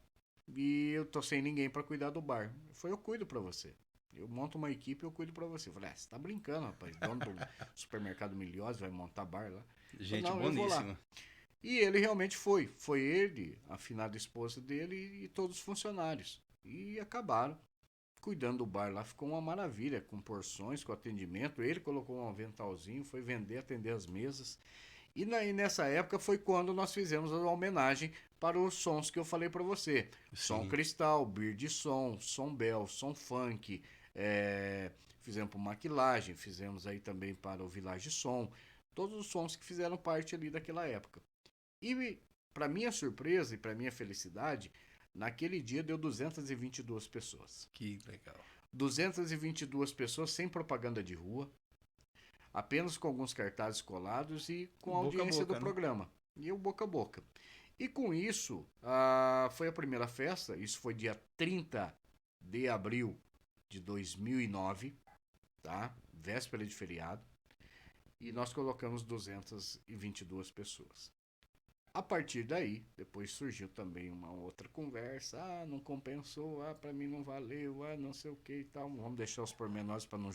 e eu tô sem ninguém para cuidar do bar. Eu cuido para você. Eu monto uma equipe e eu cuido para você. Eu falei, você tá brincando, rapaz. Dono do supermercado Miliose vai montar bar lá. Gente falei, não, boníssima. E ele realmente foi. Foi ele, a afinada esposa dele e todos os funcionários. E acabaram cuidando do bar lá. Ficou uma maravilha, com porções, com atendimento. Ele colocou um aventalzinho, foi vender, atender as mesas. E nessa época foi quando nós fizemos a homenagem para os sons que eu falei para você. Som Sim. Cristal, Bird Som, Som Bell, Som Funk, fizemos para o Maquilagem, fizemos aí também para o Village Som, todos os sons que fizeram parte ali daquela época. E para minha surpresa e para minha felicidade, naquele dia deu 222 pessoas. Que legal. 222 pessoas sem propaganda de rua, apenas com alguns cartazes colados e com a Boca a audiência boca, do né? programa. E o boca a boca. E com isso, foi a primeira festa, isso foi dia 30 de abril de 2009, tá? Véspera de feriado. E nós colocamos 222 pessoas. A partir daí, depois surgiu também uma outra conversa. Não compensou, pra mim não valeu, não sei o que e tal. Vamos deixar os pormenores pra não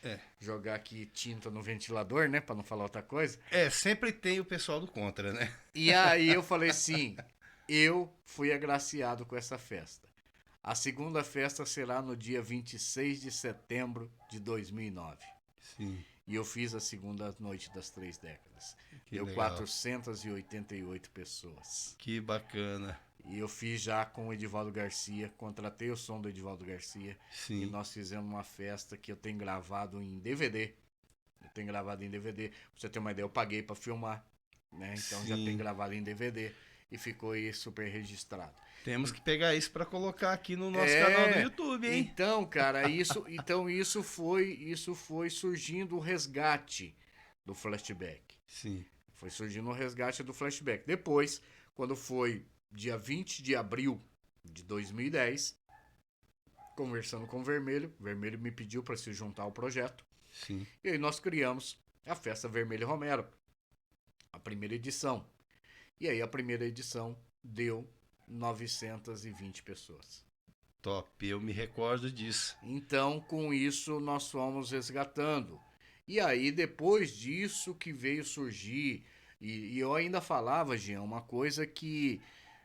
É. jogar aqui tinta no ventilador, né? Pra não falar outra coisa. Sempre tem o pessoal do contra, né? E aí eu falei assim, eu fui agraciado com essa festa. A segunda festa será no dia 26 de setembro de 2009. Sim. E eu fiz a segunda noite das 3 décadas. Que Deu legal. 488 pessoas. Que bacana. E eu fiz já com o Edivaldo Garcia, contratei o som do Edivaldo Garcia. Sim. E nós fizemos uma festa que eu tenho gravado em DVD. Pra você ter uma ideia, eu paguei pra filmar, né? Então já Sim. tem gravado em DVD e ficou aí super registrado. Temos que pegar isso pra colocar aqui no nosso canal do YouTube, hein? Então, cara, isso foi surgindo o resgate do flashback. Sim. Foi surgindo o resgate do flashback. Depois, quando foi dia 20 de abril de 2010, conversando com o Vermelho me pediu para se juntar ao projeto. Sim. E aí nós criamos a Festa Vermelho Romero, a primeira edição. E aí a primeira edição deu 920 pessoas. Top, eu me recordo disso. Então, com isso, nós fomos resgatando. E aí, depois disso que veio surgir, e eu ainda falava, Jean, uma coisa que,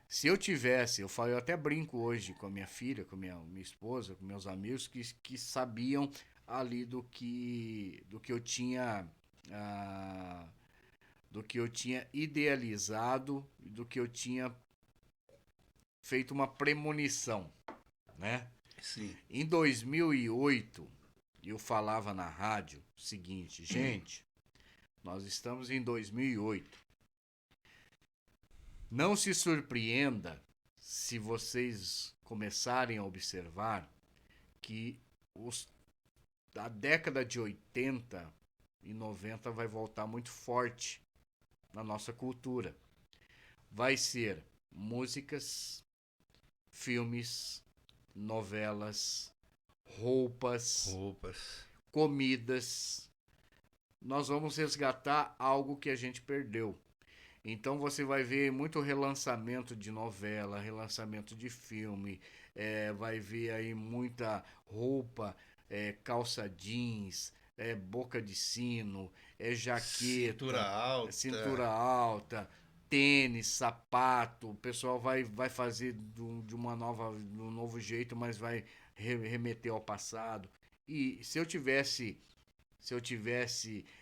se eu tivesse, eu até brinco hoje com a minha filha, com minha esposa, com meus amigos, que sabiam ali do que eu tinha idealizado, do que eu tinha feito uma premonição, né? Sim. Em 2008, eu falava na rádio o seguinte, gente, nós estamos em 2008. Não se surpreenda se vocês começarem a observar que a década de 80 e 90 vai voltar muito forte na nossa cultura. Vai ser músicas, filmes, novelas, roupas, comidas. Nós vamos resgatar algo que a gente perdeu. Então você vai ver muito relançamento de novela, relançamento de filme, vai ver aí muita roupa, calça jeans, boca de sino, jaqueta, cintura alta, tênis, sapato. O pessoal vai fazer de um novo jeito, mas vai remeter ao passado. E se eu tivesse,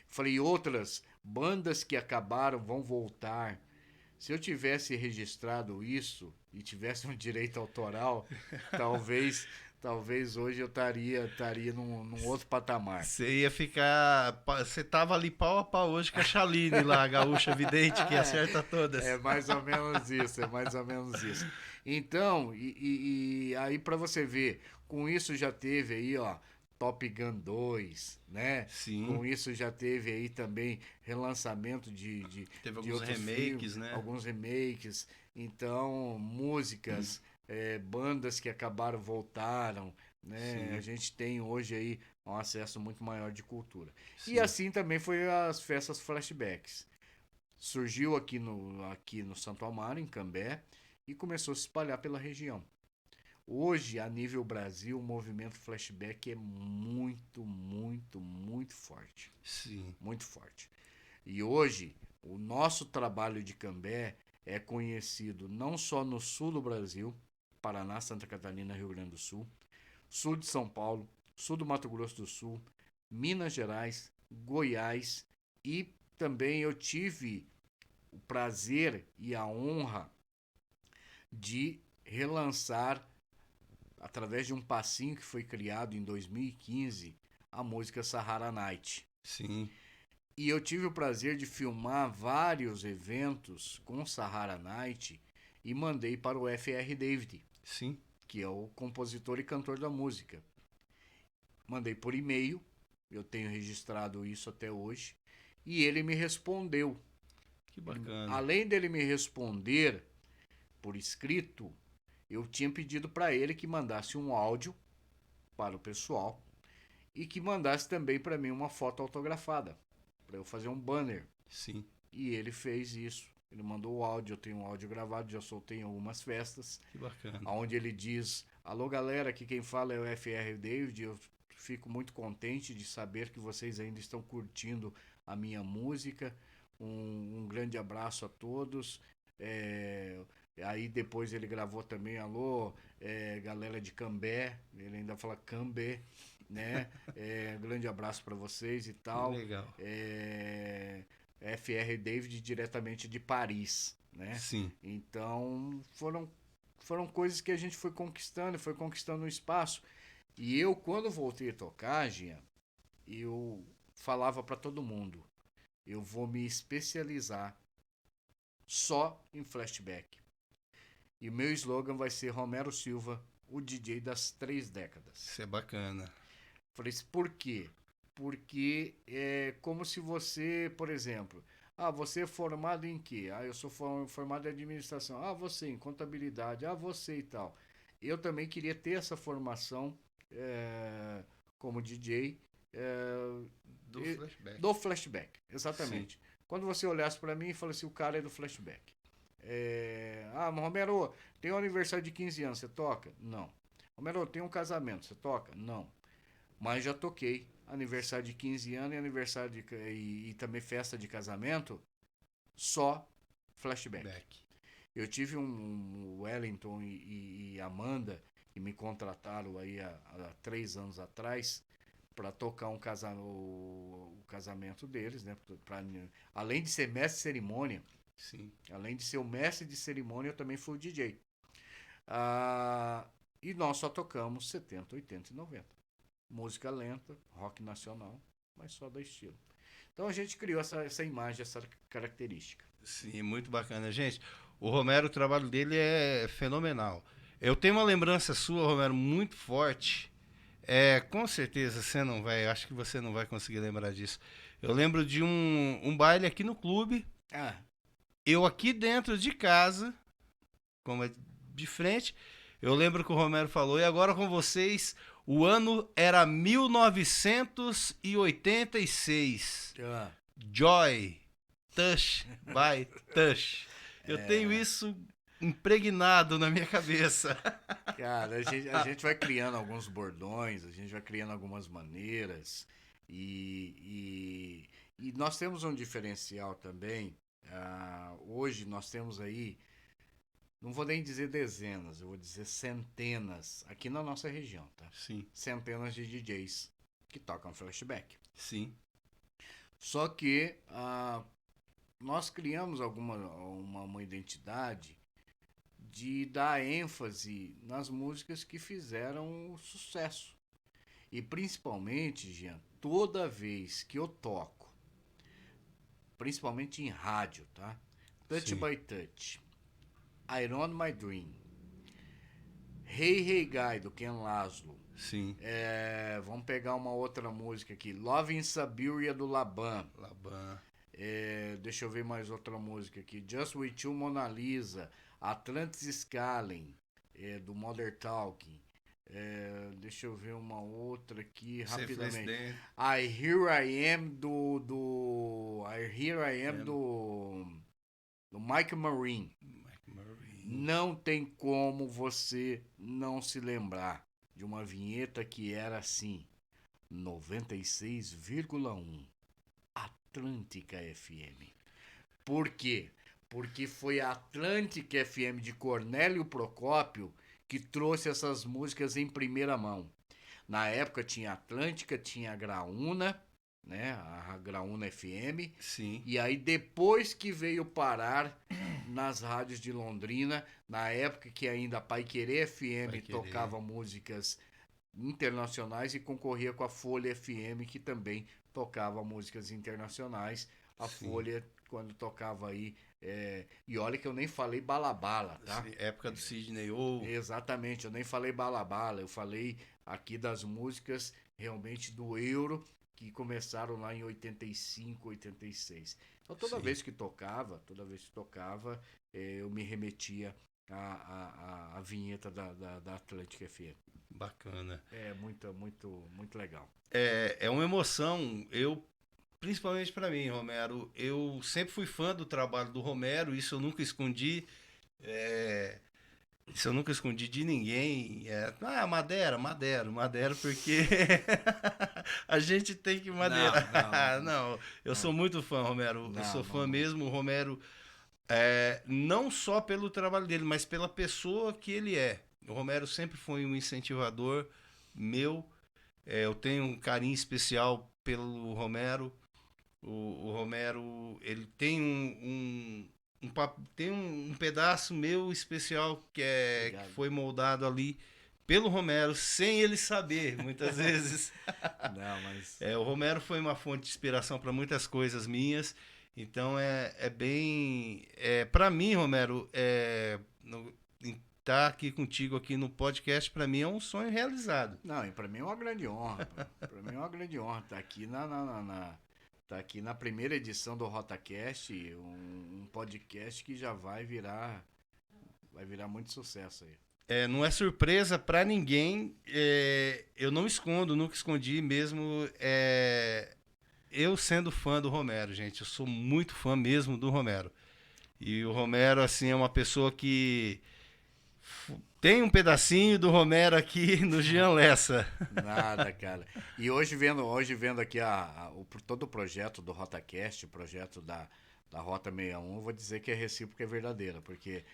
falei, outras bandas que acabaram vão voltar. Se eu tivesse registrado isso e tivesse um direito autoral, talvez hoje eu estaria num outro patamar. Você ia ficar. Você tava ali pau a pau hoje com a Chaline lá, a gaúcha vidente, que acerta todas. É mais ou menos isso, Então, e aí pra você ver, com isso já teve aí, ó, Top Gun 2, né? Sim. Com isso já teve aí também relançamento Teve de alguns outros remakes, filmes, né? alguns remakes. Então, músicas, bandas que acabaram voltaram, né? Sim. A gente tem hoje aí um acesso muito maior de cultura. Sim. E assim também foi as festas flashbacks. Surgiu aqui no Santo Amaro, em Cambé, e começou a se espalhar pela região. Hoje, a nível Brasil, o movimento flashback é muito, muito, muito forte. Sim. Muito forte. E hoje, o nosso trabalho de Cambé é conhecido não só no sul do Brasil, Paraná, Santa Catarina, Rio Grande do Sul, sul de São Paulo, sul do Mato Grosso do Sul, Minas Gerais, Goiás, e também eu tive o prazer e a honra de relançar, através de um passinho que foi criado em 2015, a música Sahara Night. Sim. E eu tive o prazer de filmar vários eventos com Sahara Night e mandei para o F.R. David, Sim. que é o compositor e cantor da música. Mandei por e-mail, eu tenho registrado isso até hoje, e ele me respondeu. Que bacana. Além dele me responder por escrito, eu tinha pedido para ele que mandasse um áudio para o pessoal e que mandasse também para mim uma foto autografada, para eu fazer um banner. Sim. E ele fez isso. Ele mandou o áudio, eu tenho um áudio gravado, já soltei em algumas festas, Que bacana. onde ele diz: alô galera, aqui quem fala é o F.R. David, eu fico muito contente de saber que vocês ainda estão curtindo a minha música, um grande abraço a todos. Aí depois ele gravou também: alô, galera de Cambé, ele ainda fala Cambé, né? Grande abraço para vocês e tal. Que legal. F.R. David diretamente de Paris, né? Sim. Então foram coisas que a gente foi conquistando um espaço. E eu, quando voltei a tocar, Gia, eu falava para todo mundo: eu vou me especializar só em flashback. E o meu slogan vai ser Romero Silva, o DJ das 3 décadas. Isso é bacana. Falei: por quê? Porque é como se você, por exemplo, você é formado em quê? Eu sou formado em administração. Você em contabilidade. Você e tal. Eu também queria ter essa formação como DJ Do flashback. flashback, exatamente. Sim. Quando você olhasse para mim e falasse: o cara é do flashback. Romero, tem um aniversário de 15 anos, você toca? Não. Romero, tem um casamento, você toca? Não. Mas já toquei aniversário de 15 anos e aniversário e também festa de casamento, só flashback. Eu tive um Wellington e Amanda que me contrataram aí há 3 anos atrás para tocar o casamento deles, né? Além de ser mestre de cerimônia, sim. Além de ser o mestre de cerimônia, eu também fui o DJ. E nós só tocamos 70, 80 e 90. Música lenta, rock nacional, mas só da estilo. Então a gente criou essa imagem, essa característica. Sim, muito bacana. Gente, o Romero, o trabalho dele é fenomenal. Eu tenho uma lembrança sua, Romero, muito forte. Com certeza você não vai, acho que você não vai conseguir lembrar disso. Eu lembro de um baile aqui no clube. Eu aqui dentro de casa, como é de frente, eu lembro que o Romero falou: e agora com vocês, o ano era 1986. Joy, Touch by Touch. Eu tenho isso impregnado na minha cabeça. Cara, a gente vai criando alguns bordões, a gente vai criando algumas maneiras. E nós temos um diferencial também. Hoje nós temos aí, não vou nem dizer dezenas, eu vou dizer centenas, aqui na nossa região, tá? Sim. Centenas de DJs que tocam flashback. Sim. Só que nós criamos uma identidade de dar ênfase nas músicas que fizeram sucesso. E principalmente, Jean, toda vez que eu toco, principalmente em rádio, tá? Touch by Touch, Iron My Dream, Hey Hey Guy, do Ken Laszlo. Sim. Vamos pegar uma outra música aqui, Love in Siberia, do Laban. Deixa eu ver mais outra música aqui, Just With You, Mona Lisa, Atlantis Scalen, do Modern Talking. Deixa eu ver uma outra aqui rapidamente. I Here I Am do Mike Marine. Não tem como você não se lembrar de uma vinheta que era assim: 96,1 Atlântica FM. Por quê? Porque foi a Atlântica FM de Cornélio Procópio que trouxe essas músicas em primeira mão. Na época tinha Atlântica, tinha Graúna, né? A Graúna FM. Sim. E aí depois que veio parar nas rádios de Londrina, na época que ainda a Paiquerê FM Paiquerê. tocava músicas internacionais e concorria com a Folha FM, que também tocava músicas internacionais. A Sim. Folha, quando tocava aí... E olha que eu nem falei Balabala, tá? Sim, época do Sidney O. Exatamente, eu nem falei Balabala, eu falei aqui das músicas realmente do Euro, que começaram lá em 85, 86. Então toda Sim. vez que tocava, eu me remetia à vinheta da Atlântica FM. Bacana. É muito legal. É uma emoção, principalmente para mim, Romero, eu sempre fui fã do trabalho do Romero, isso eu nunca escondi. Isso eu nunca escondi de ninguém. Madeira, porque a gente tem que madeirar. Não, eu sou muito fã, Romero. Eu sou fã mesmo. O Romero, não só pelo trabalho dele, mas pela pessoa que ele é. O Romero sempre foi um incentivador meu. Eu tenho um carinho especial pelo Romero. O Romero, ele tem tem um pedaço meu especial que foi moldado ali pelo Romero, sem ele saber, muitas vezes. Não, mas... O Romero foi uma fonte de inspiração para muitas coisas minhas. Então é bem... para mim, Romero, estar aqui contigo aqui no podcast, para mim é um sonho realizado. Não, e para mim é uma grande honra. Para mim é uma grande honra estar aqui tá aqui na primeira edição do RotaCast, um podcast que já vai virar muito sucesso aí. Não é surpresa para ninguém, eu não escondo, nunca escondi mesmo, eu sendo fã do Romero, gente, eu sou muito fã mesmo do Romero. E o Romero, assim, é uma pessoa que tem um pedacinho do Romero aqui no Jean Lessa. Nada, cara. E hoje vendo aqui todo o projeto do RotaCast, o projeto da Rota 61, eu vou dizer que é recíproca e verdadeira, porque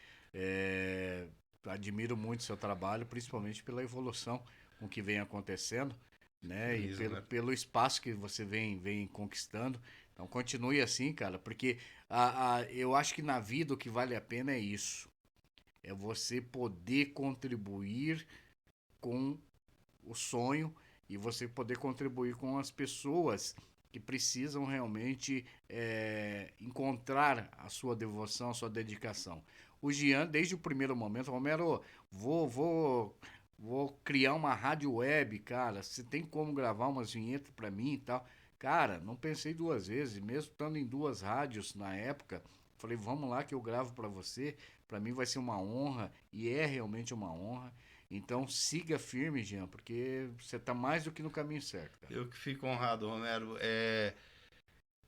admiro muito o seu trabalho, principalmente pela evolução com que vem acontecendo, né? E pelo espaço que você vem conquistando. Então continue assim, cara, porque eu acho que na vida o que vale a pena é isso. É você poder contribuir com o sonho e você poder contribuir com as pessoas que precisam realmente encontrar a sua devoção, a sua dedicação. O Jean, desde o primeiro momento, Romero, vou criar uma rádio web, cara, você tem como gravar umas vinhetas para mim e tal? Cara, não pensei duas vezes, mesmo estando em duas rádios na época, falei, vamos lá que eu gravo para você, para mim vai ser uma honra, e é realmente uma honra. Então siga firme, Jean, porque você tá mais do que no caminho certo, cara. Eu que fico honrado, Romero.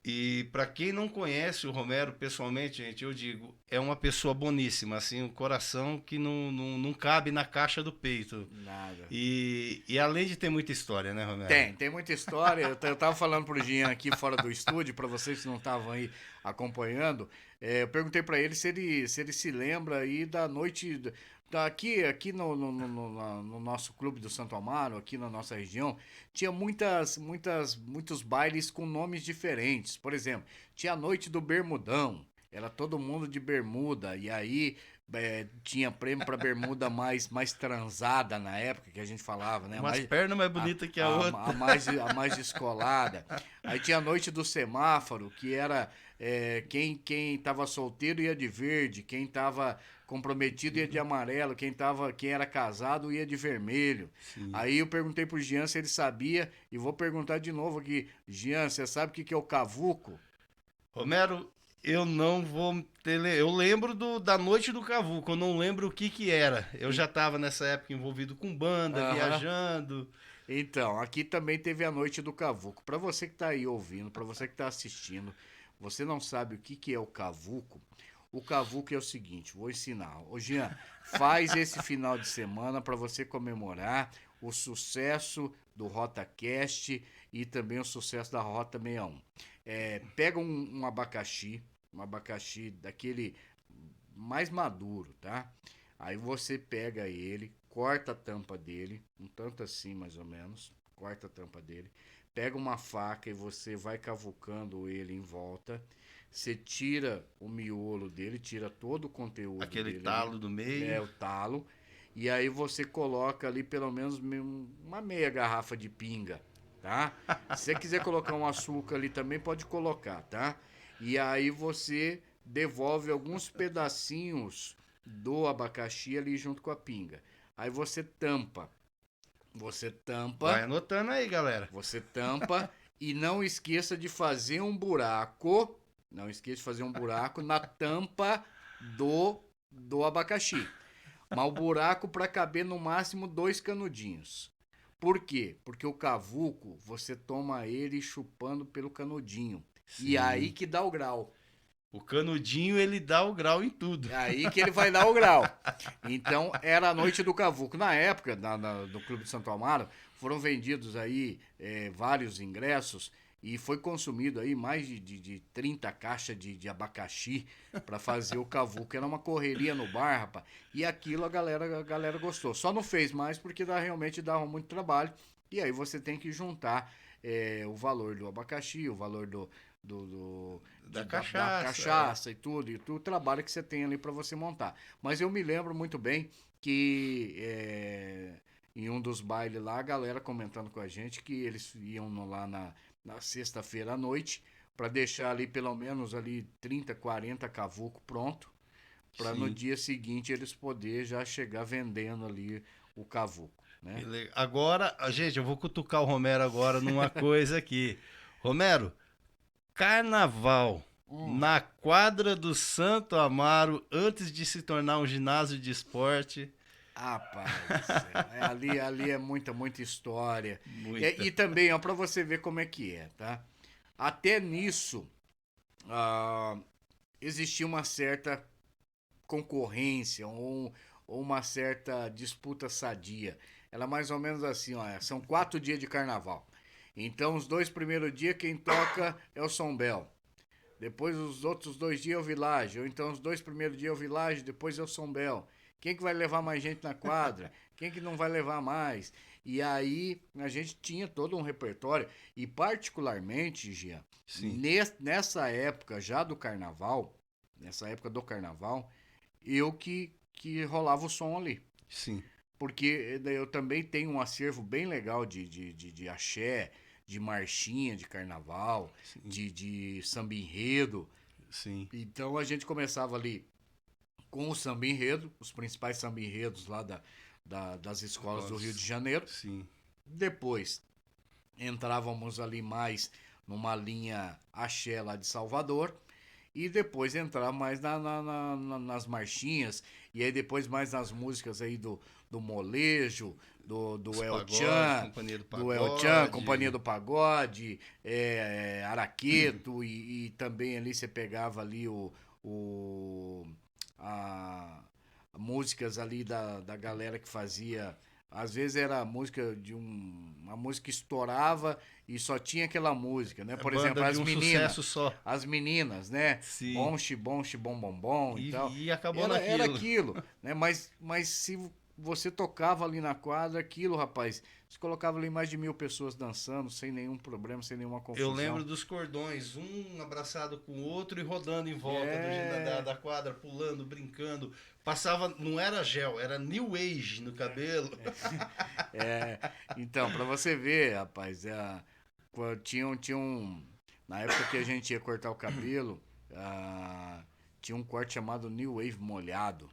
E para quem não conhece o Romero pessoalmente, gente, eu digo, é uma pessoa boníssima, assim, um coração que não cabe na caixa do peito. Nada. E além de ter muita história, né, Romero? Tem muita história. Eu tava falando pro Jean aqui fora do estúdio, para vocês que não estavam aí acompanhando, eu perguntei para ele se ele se lembra aí da noite aqui no nosso clube do Santo Amaro, aqui na nossa região, tinha muitos bailes com nomes diferentes. Por exemplo, tinha a noite do Bermudão, era todo mundo de bermuda, e aí tinha prêmio para bermuda mais transada na época que a gente falava, né? Umas pernas mais bonitas que a outra. A mais descolada. Aí tinha a noite do semáforo, que era quem tava solteiro ia de verde, quem tava comprometido ia de amarelo, quem era casado ia de vermelho. Sim. Aí eu perguntei pro Jean se ele sabia, e vou perguntar de novo aqui. Jean, você sabe o que é o cavuco? Romero, eu não vou eu lembro da noite do cavuco, eu não lembro o que era. Eu já estava nessa época envolvido com banda, viajando. Então, aqui também teve a noite do cavuco. Para você que tá aí ouvindo, para você que tá assistindo, você não sabe o que é o cavuco? O cavuco é o seguinte, vou ensinar. Ô Jean, faz esse final de semana para você comemorar o sucesso do RotaCast e também o sucesso da Rota 61. Pega um abacaxi daquele mais maduro, tá? Aí você pega ele, corta a tampa dele, um tanto assim mais ou menos, corta a tampa dele, pega uma faca e você vai cavucando ele em volta. Você tira o miolo dele, tira todo o conteúdo Aquele dele talo ali, do meio. o talo. E aí você coloca ali pelo menos uma meia garrafa de pinga, tá? Se você quiser colocar um açúcar ali também, pode colocar, tá? E aí você devolve alguns pedacinhos do abacaxi ali junto com a pinga. Aí você tampa. Você Vai tampa, anotando aí, galera. você tampa e não esqueça de fazer um buraco. Não esqueça de fazer um buraco na tampa do abacaxi. Mas o buraco para caber no máximo 2 canudinhos. Por quê? Porque o cavuco, você toma ele chupando pelo canudinho. E aí Sim. que dá o grau. O canudinho, ele dá o grau em tudo. É aí que ele vai dar o grau. Então, era a noite do cavuco. Na época, do Clube de Santo Amaro, foram vendidos aí vários ingressos e foi consumido aí mais de 30 caixas de abacaxi para fazer o cavuco. Era uma correria no bar, rapaz. E aquilo a galera gostou. Só não fez mais porque realmente dava muito trabalho. E aí você tem que juntar o valor do abacaxi, o valor Da da cachaça. cachaça e tudo o trabalho que você tem ali para você montar. Mas eu me lembro muito bem que em um dos bailes lá, a galera comentando com a gente que eles iam lá na sexta-feira à noite para deixar ali pelo menos ali 30, 40 cavuco pronto, para no Sim. dia seguinte eles poder já chegar vendendo ali o cavuco, né? Agora, gente, eu vou cutucar o Romero agora numa coisa aqui. Romero, carnaval na quadra do Santo Amaro, antes de se tornar um ginásio de esporte. Rapaz do céu, ali é muita história. Muita. E também, ó, pra você ver como é que é, tá? Até nisso, ah, existia uma certa concorrência ou uma certa disputa sadia. Ela é mais ou menos assim, ó, são 4 dias de carnaval. Então, os 2 primeiros dias, quem toca é o Som Bel. Depois, os outros 2 dias é o Village. Ou então, os 2 primeiros dias é o Village, depois é o Som Bel. Quem que vai levar mais gente na quadra? Quem que não vai levar mais? E aí, a gente tinha todo um repertório. E, particularmente, Gia, Sim, nessa época já do carnaval, nessa época do carnaval, eu que rolava o som ali. sim, Porque eu também tenho um acervo bem legal de axé, de marchinha de carnaval, sim, de samba enredo. sim. Então a gente começava ali com o samba enredo, os principais samba enredos lá das escolas do Rio de Janeiro. Sim, Depois entrávamos ali mais numa linha axé lá de Salvador. E depois entrar mais nas marchinhas. E aí depois mais nas músicas aí do molejo, do os El pagodes, Chan, Companhia do do El Chan, Companhia Pagode. do Pagode, Araqueto, e também ali você pegava ali o, a, músicas ali da galera que fazia. Às vezes era a música uma música que estourava e só tinha aquela música, né? É Por banda exemplo, de um sucesso só. as meninas, né? Sim. Bom, xibom, xibom, bom, bom e tal. E acabou Era naquilo. aquilo, né? Mas se você tocava ali na quadra, aquilo, rapaz, você colocava ali mais de 1.000 pessoas dançando, sem nenhum problema, sem nenhuma Eu confusão. lembro dos cordões, um abraçado com o outro e rodando em volta É. da quadra, pulando, brincando. Passava, não era gel, era New Age no cabelo. Então, pra você ver, rapaz, tinha na época que a gente ia cortar o cabelo, tinha um corte chamado New Wave molhado,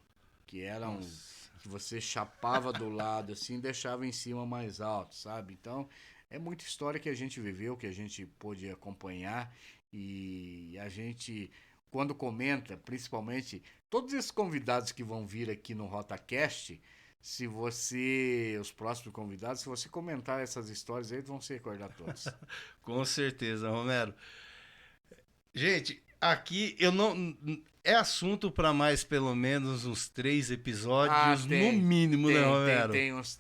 que era Nossa. que você chapava do lado assim e deixava em cima mais alto, sabe? Então, é muita história que a gente viveu, que a gente pôde acompanhar e a gente, quando comenta, principalmente todos esses convidados que vão vir aqui no RotaCast, se você, os próximos convidados, se você comentar essas histórias aí, vão se recordar todos. Com certeza, Romero. Gente, aqui eu não. É assunto para mais pelo menos uns 3 episódios, no Tem, mínimo, né, tem, tem, Romero? tem, uns,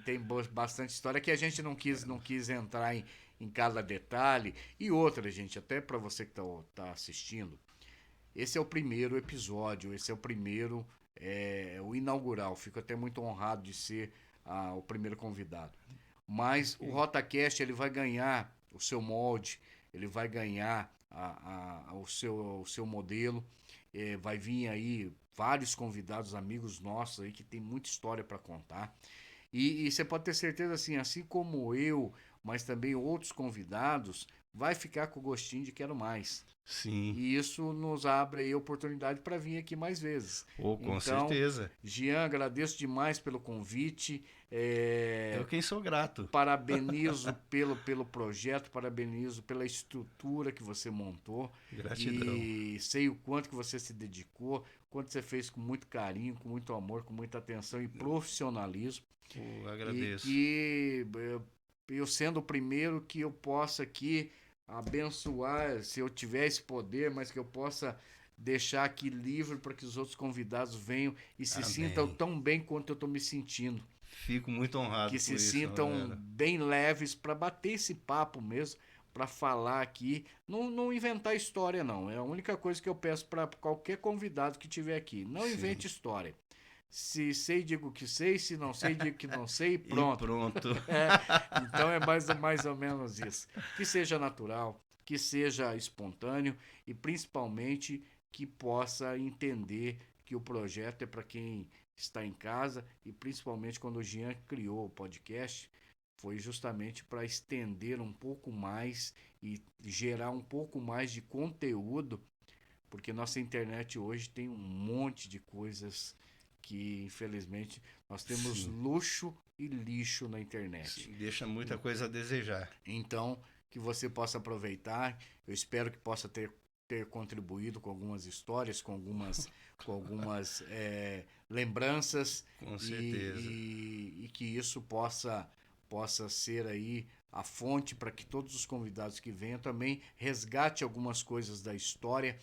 tem bastante história que a gente não quis entrar em cada detalhe. E outra, gente, até para você que tá assistindo, esse é o primeiro episódio, esse é o primeiro, o inaugural. Fico até muito honrado de ser o primeiro convidado. Mas o RotaCast ele vai ganhar o seu molde, ele vai ganhar o seu modelo. Vai vir aí vários convidados, amigos nossos aí que tem muita história para contar. E você pode ter certeza assim como eu, mas também outros convidados, vai ficar com o gostinho de quero mais. Sim. E isso nos abre aí a oportunidade para vir aqui mais vezes. Oh, com Então, certeza. Jean, agradeço demais pelo convite. Eu quem sou grato. Parabenizo pelo projeto, parabenizo pela estrutura que você montou. Gratidão. E sei o quanto que você se dedicou, quanto você fez com muito carinho, com muito amor, com muita atenção e profissionalismo. Agradeço. E que eu sendo o primeiro que eu possa aqui abençoar, se eu tiver esse poder, mas que eu possa deixar aqui livre para que os outros convidados venham e se Amém. sintam tão bem quanto eu estou me sentindo. Fico muito honrado Que por se isso, sintam Romero. bem leves para bater esse papo mesmo, para falar aqui. Não inventar história, não. É a única coisa que eu peço para qualquer convidado que tiver aqui. Não Sim. invente história. Se sei, digo que sei. Se não sei, digo que não sei. Pronto. E pronto. Então é mais ou menos isso. Que seja natural, que seja espontâneo e principalmente que possa entender que o projeto é para quem está em casa e principalmente quando o Jean criou o podcast, foi justamente para estender um pouco mais e gerar um pouco mais de conteúdo, porque nossa internet hoje tem um monte de coisas que infelizmente nós temos Sim. luxo e lixo na internet. Sim, deixa muita coisa a desejar. Então, que você possa aproveitar, eu espero que possa ter contribuído com algumas histórias, com algumas lembranças. Com certeza. E que isso possa ser aí a fonte para que todos os convidados que venham também resgate algumas coisas da história.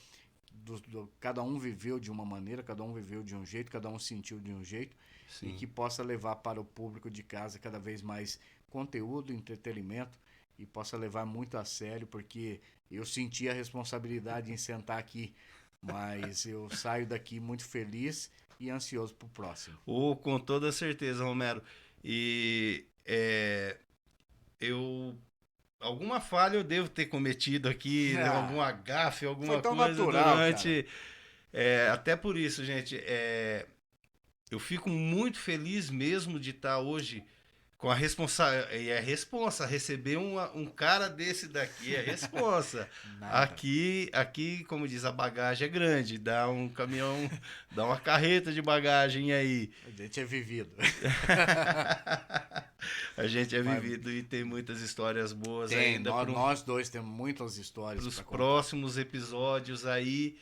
Cada um viveu de uma maneira, cada um viveu de um jeito, cada um sentiu de um jeito. Sim. E que possa levar para o público de casa cada vez mais conteúdo, entretenimento e possa levar muito a sério, porque eu senti a responsabilidade em sentar aqui, mas eu saio daqui muito feliz e ansioso pro próximo. Com toda certeza, Romero. E eu alguma falha eu devo ter cometido aqui, né? Algum gafe, alguma foi tão coisa natural, durante. Até por isso, gente, eu fico muito feliz mesmo de estar hoje com a responsa, receber um cara desse daqui é responsa. Aqui, como diz, a bagagem é grande, dá um caminhão, dá uma carreta de bagagem aí. A gente é vivido. A gente é vivido e tem muitas histórias boas ainda. Nós dois temos muitas histórias para os próximos episódios aí.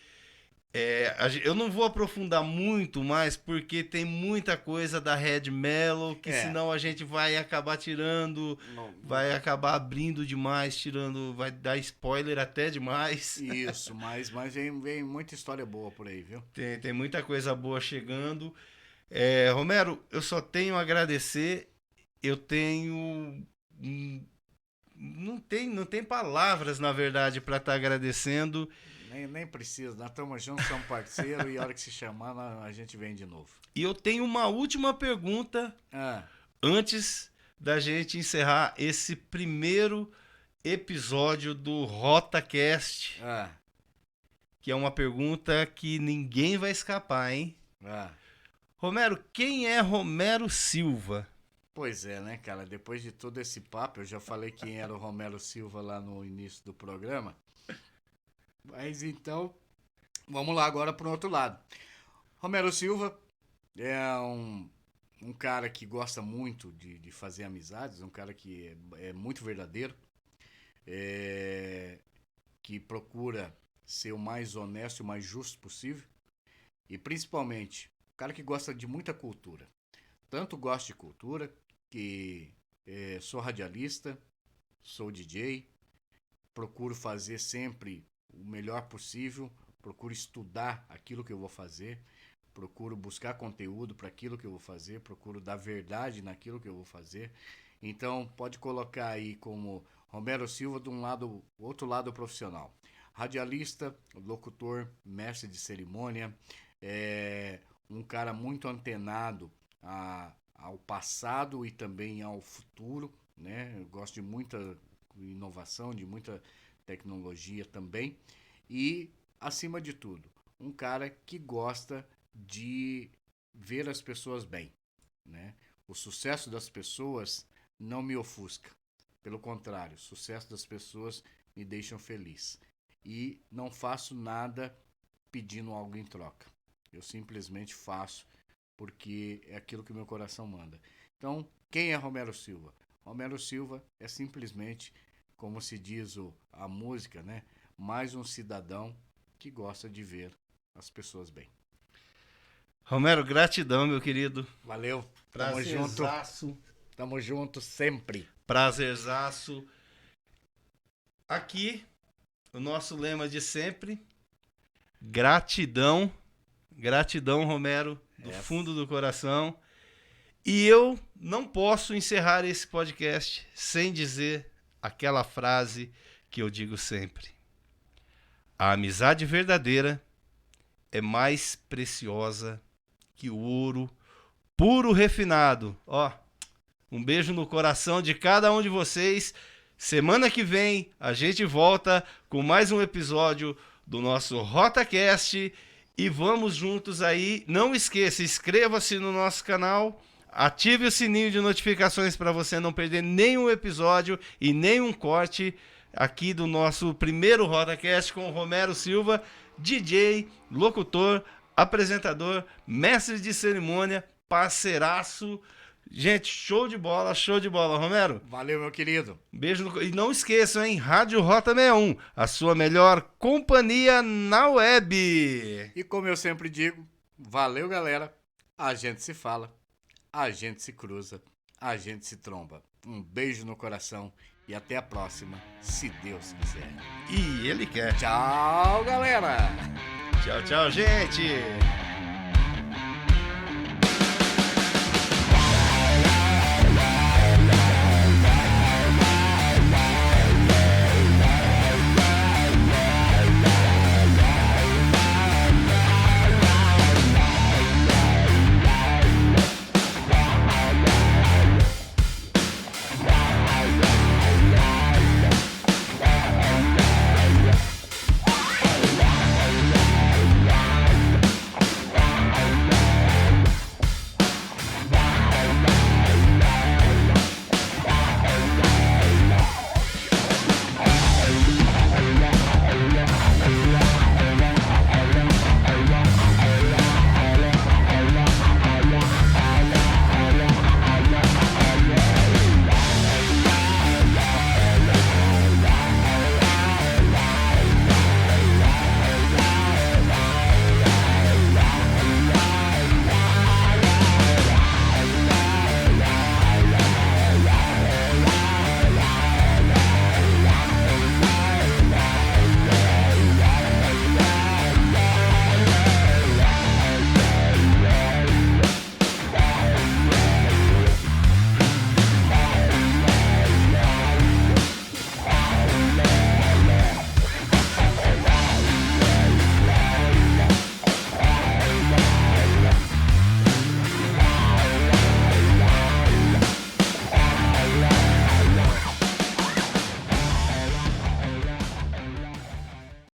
Eu não vou aprofundar muito mais porque tem muita coisa da Red Mellow que senão a gente vai acabar tirando, vai acabar abrindo demais, tirando, vai dar spoiler até demais. Isso, mas vem muita história boa por aí, viu? Tem muita coisa boa chegando. Romero, eu só tenho a agradecer. Eu tenho não tem palavras, na verdade, para estar agradecendo. Nem precisa, nós estamos juntos, somos parceiros e a hora que se chamar a gente vem de novo. E eu tenho uma última pergunta antes da gente encerrar esse primeiro episódio do RotaCast. Que é uma pergunta que ninguém vai escapar, hein? Romero, quem é Romero Silva? Pois é, né, cara? Depois de todo esse papo, eu já falei quem era o Romero Silva lá no início do programa. Mas então, vamos lá agora para o outro lado. Romero Silva é um cara que gosta muito de fazer amizades, um cara que é muito verdadeiro, que procura ser o mais honesto e o mais justo possível, e principalmente, um cara que gosta de muita cultura. Tanto gosto de cultura, que sou radialista, sou DJ, procuro fazer sempre o melhor possível, procuro estudar aquilo que eu vou fazer, procuro buscar conteúdo para aquilo que eu vou fazer, procuro dar verdade naquilo que eu vou fazer. Então, pode colocar aí como Romero Silva de outro lado profissional. Radialista, locutor, mestre de cerimônia, um cara muito antenado ao passado e também ao futuro, né? Eu gosto de muita inovação, de muita tecnologia também. E, acima de tudo, um cara que gosta de ver as pessoas bem, né? O sucesso das pessoas não me ofusca. Pelo contrário, o sucesso das pessoas me deixam feliz. E não faço nada pedindo algo em troca. Eu simplesmente faço porque é aquilo que meu coração manda. Então, quem é Romero Silva? Romero Silva é simplesmente, como se diz a música, né? Mais um cidadão que gosta de ver as pessoas bem. Romero, gratidão, meu querido. Valeu. Tamo junto. Tamo junto sempre. Prazerzaço. Aqui, o nosso lema de sempre. Gratidão. Gratidão, Romero, do fundo do coração. E eu não posso encerrar esse podcast sem dizer aquela frase que eu digo sempre. A amizade verdadeira é mais preciosa que o ouro puro refinado. Ó, um beijo no coração de cada um de vocês. Semana que vem a gente volta com mais um episódio do nosso RotaCast e vamos juntos aí. Não esqueça, inscreva-se no nosso canal, ative o sininho de notificações para você não perder nenhum episódio e nenhum corte aqui do nosso primeiro RotaCast com o Romero Silva, DJ, locutor, apresentador, mestre de cerimônia, parceiraço. Gente, show de bola, Romero. Valeu, meu querido. Beijo e não esqueçam, hein? Rádio Rota 61, a sua melhor companhia na web. E como eu sempre digo, valeu, galera. A gente se fala, a gente se cruza, a gente se tromba. Um beijo no coração e até a próxima, se Deus quiser. E Ele quer. Tchau, galera. Tchau, tchau, gente.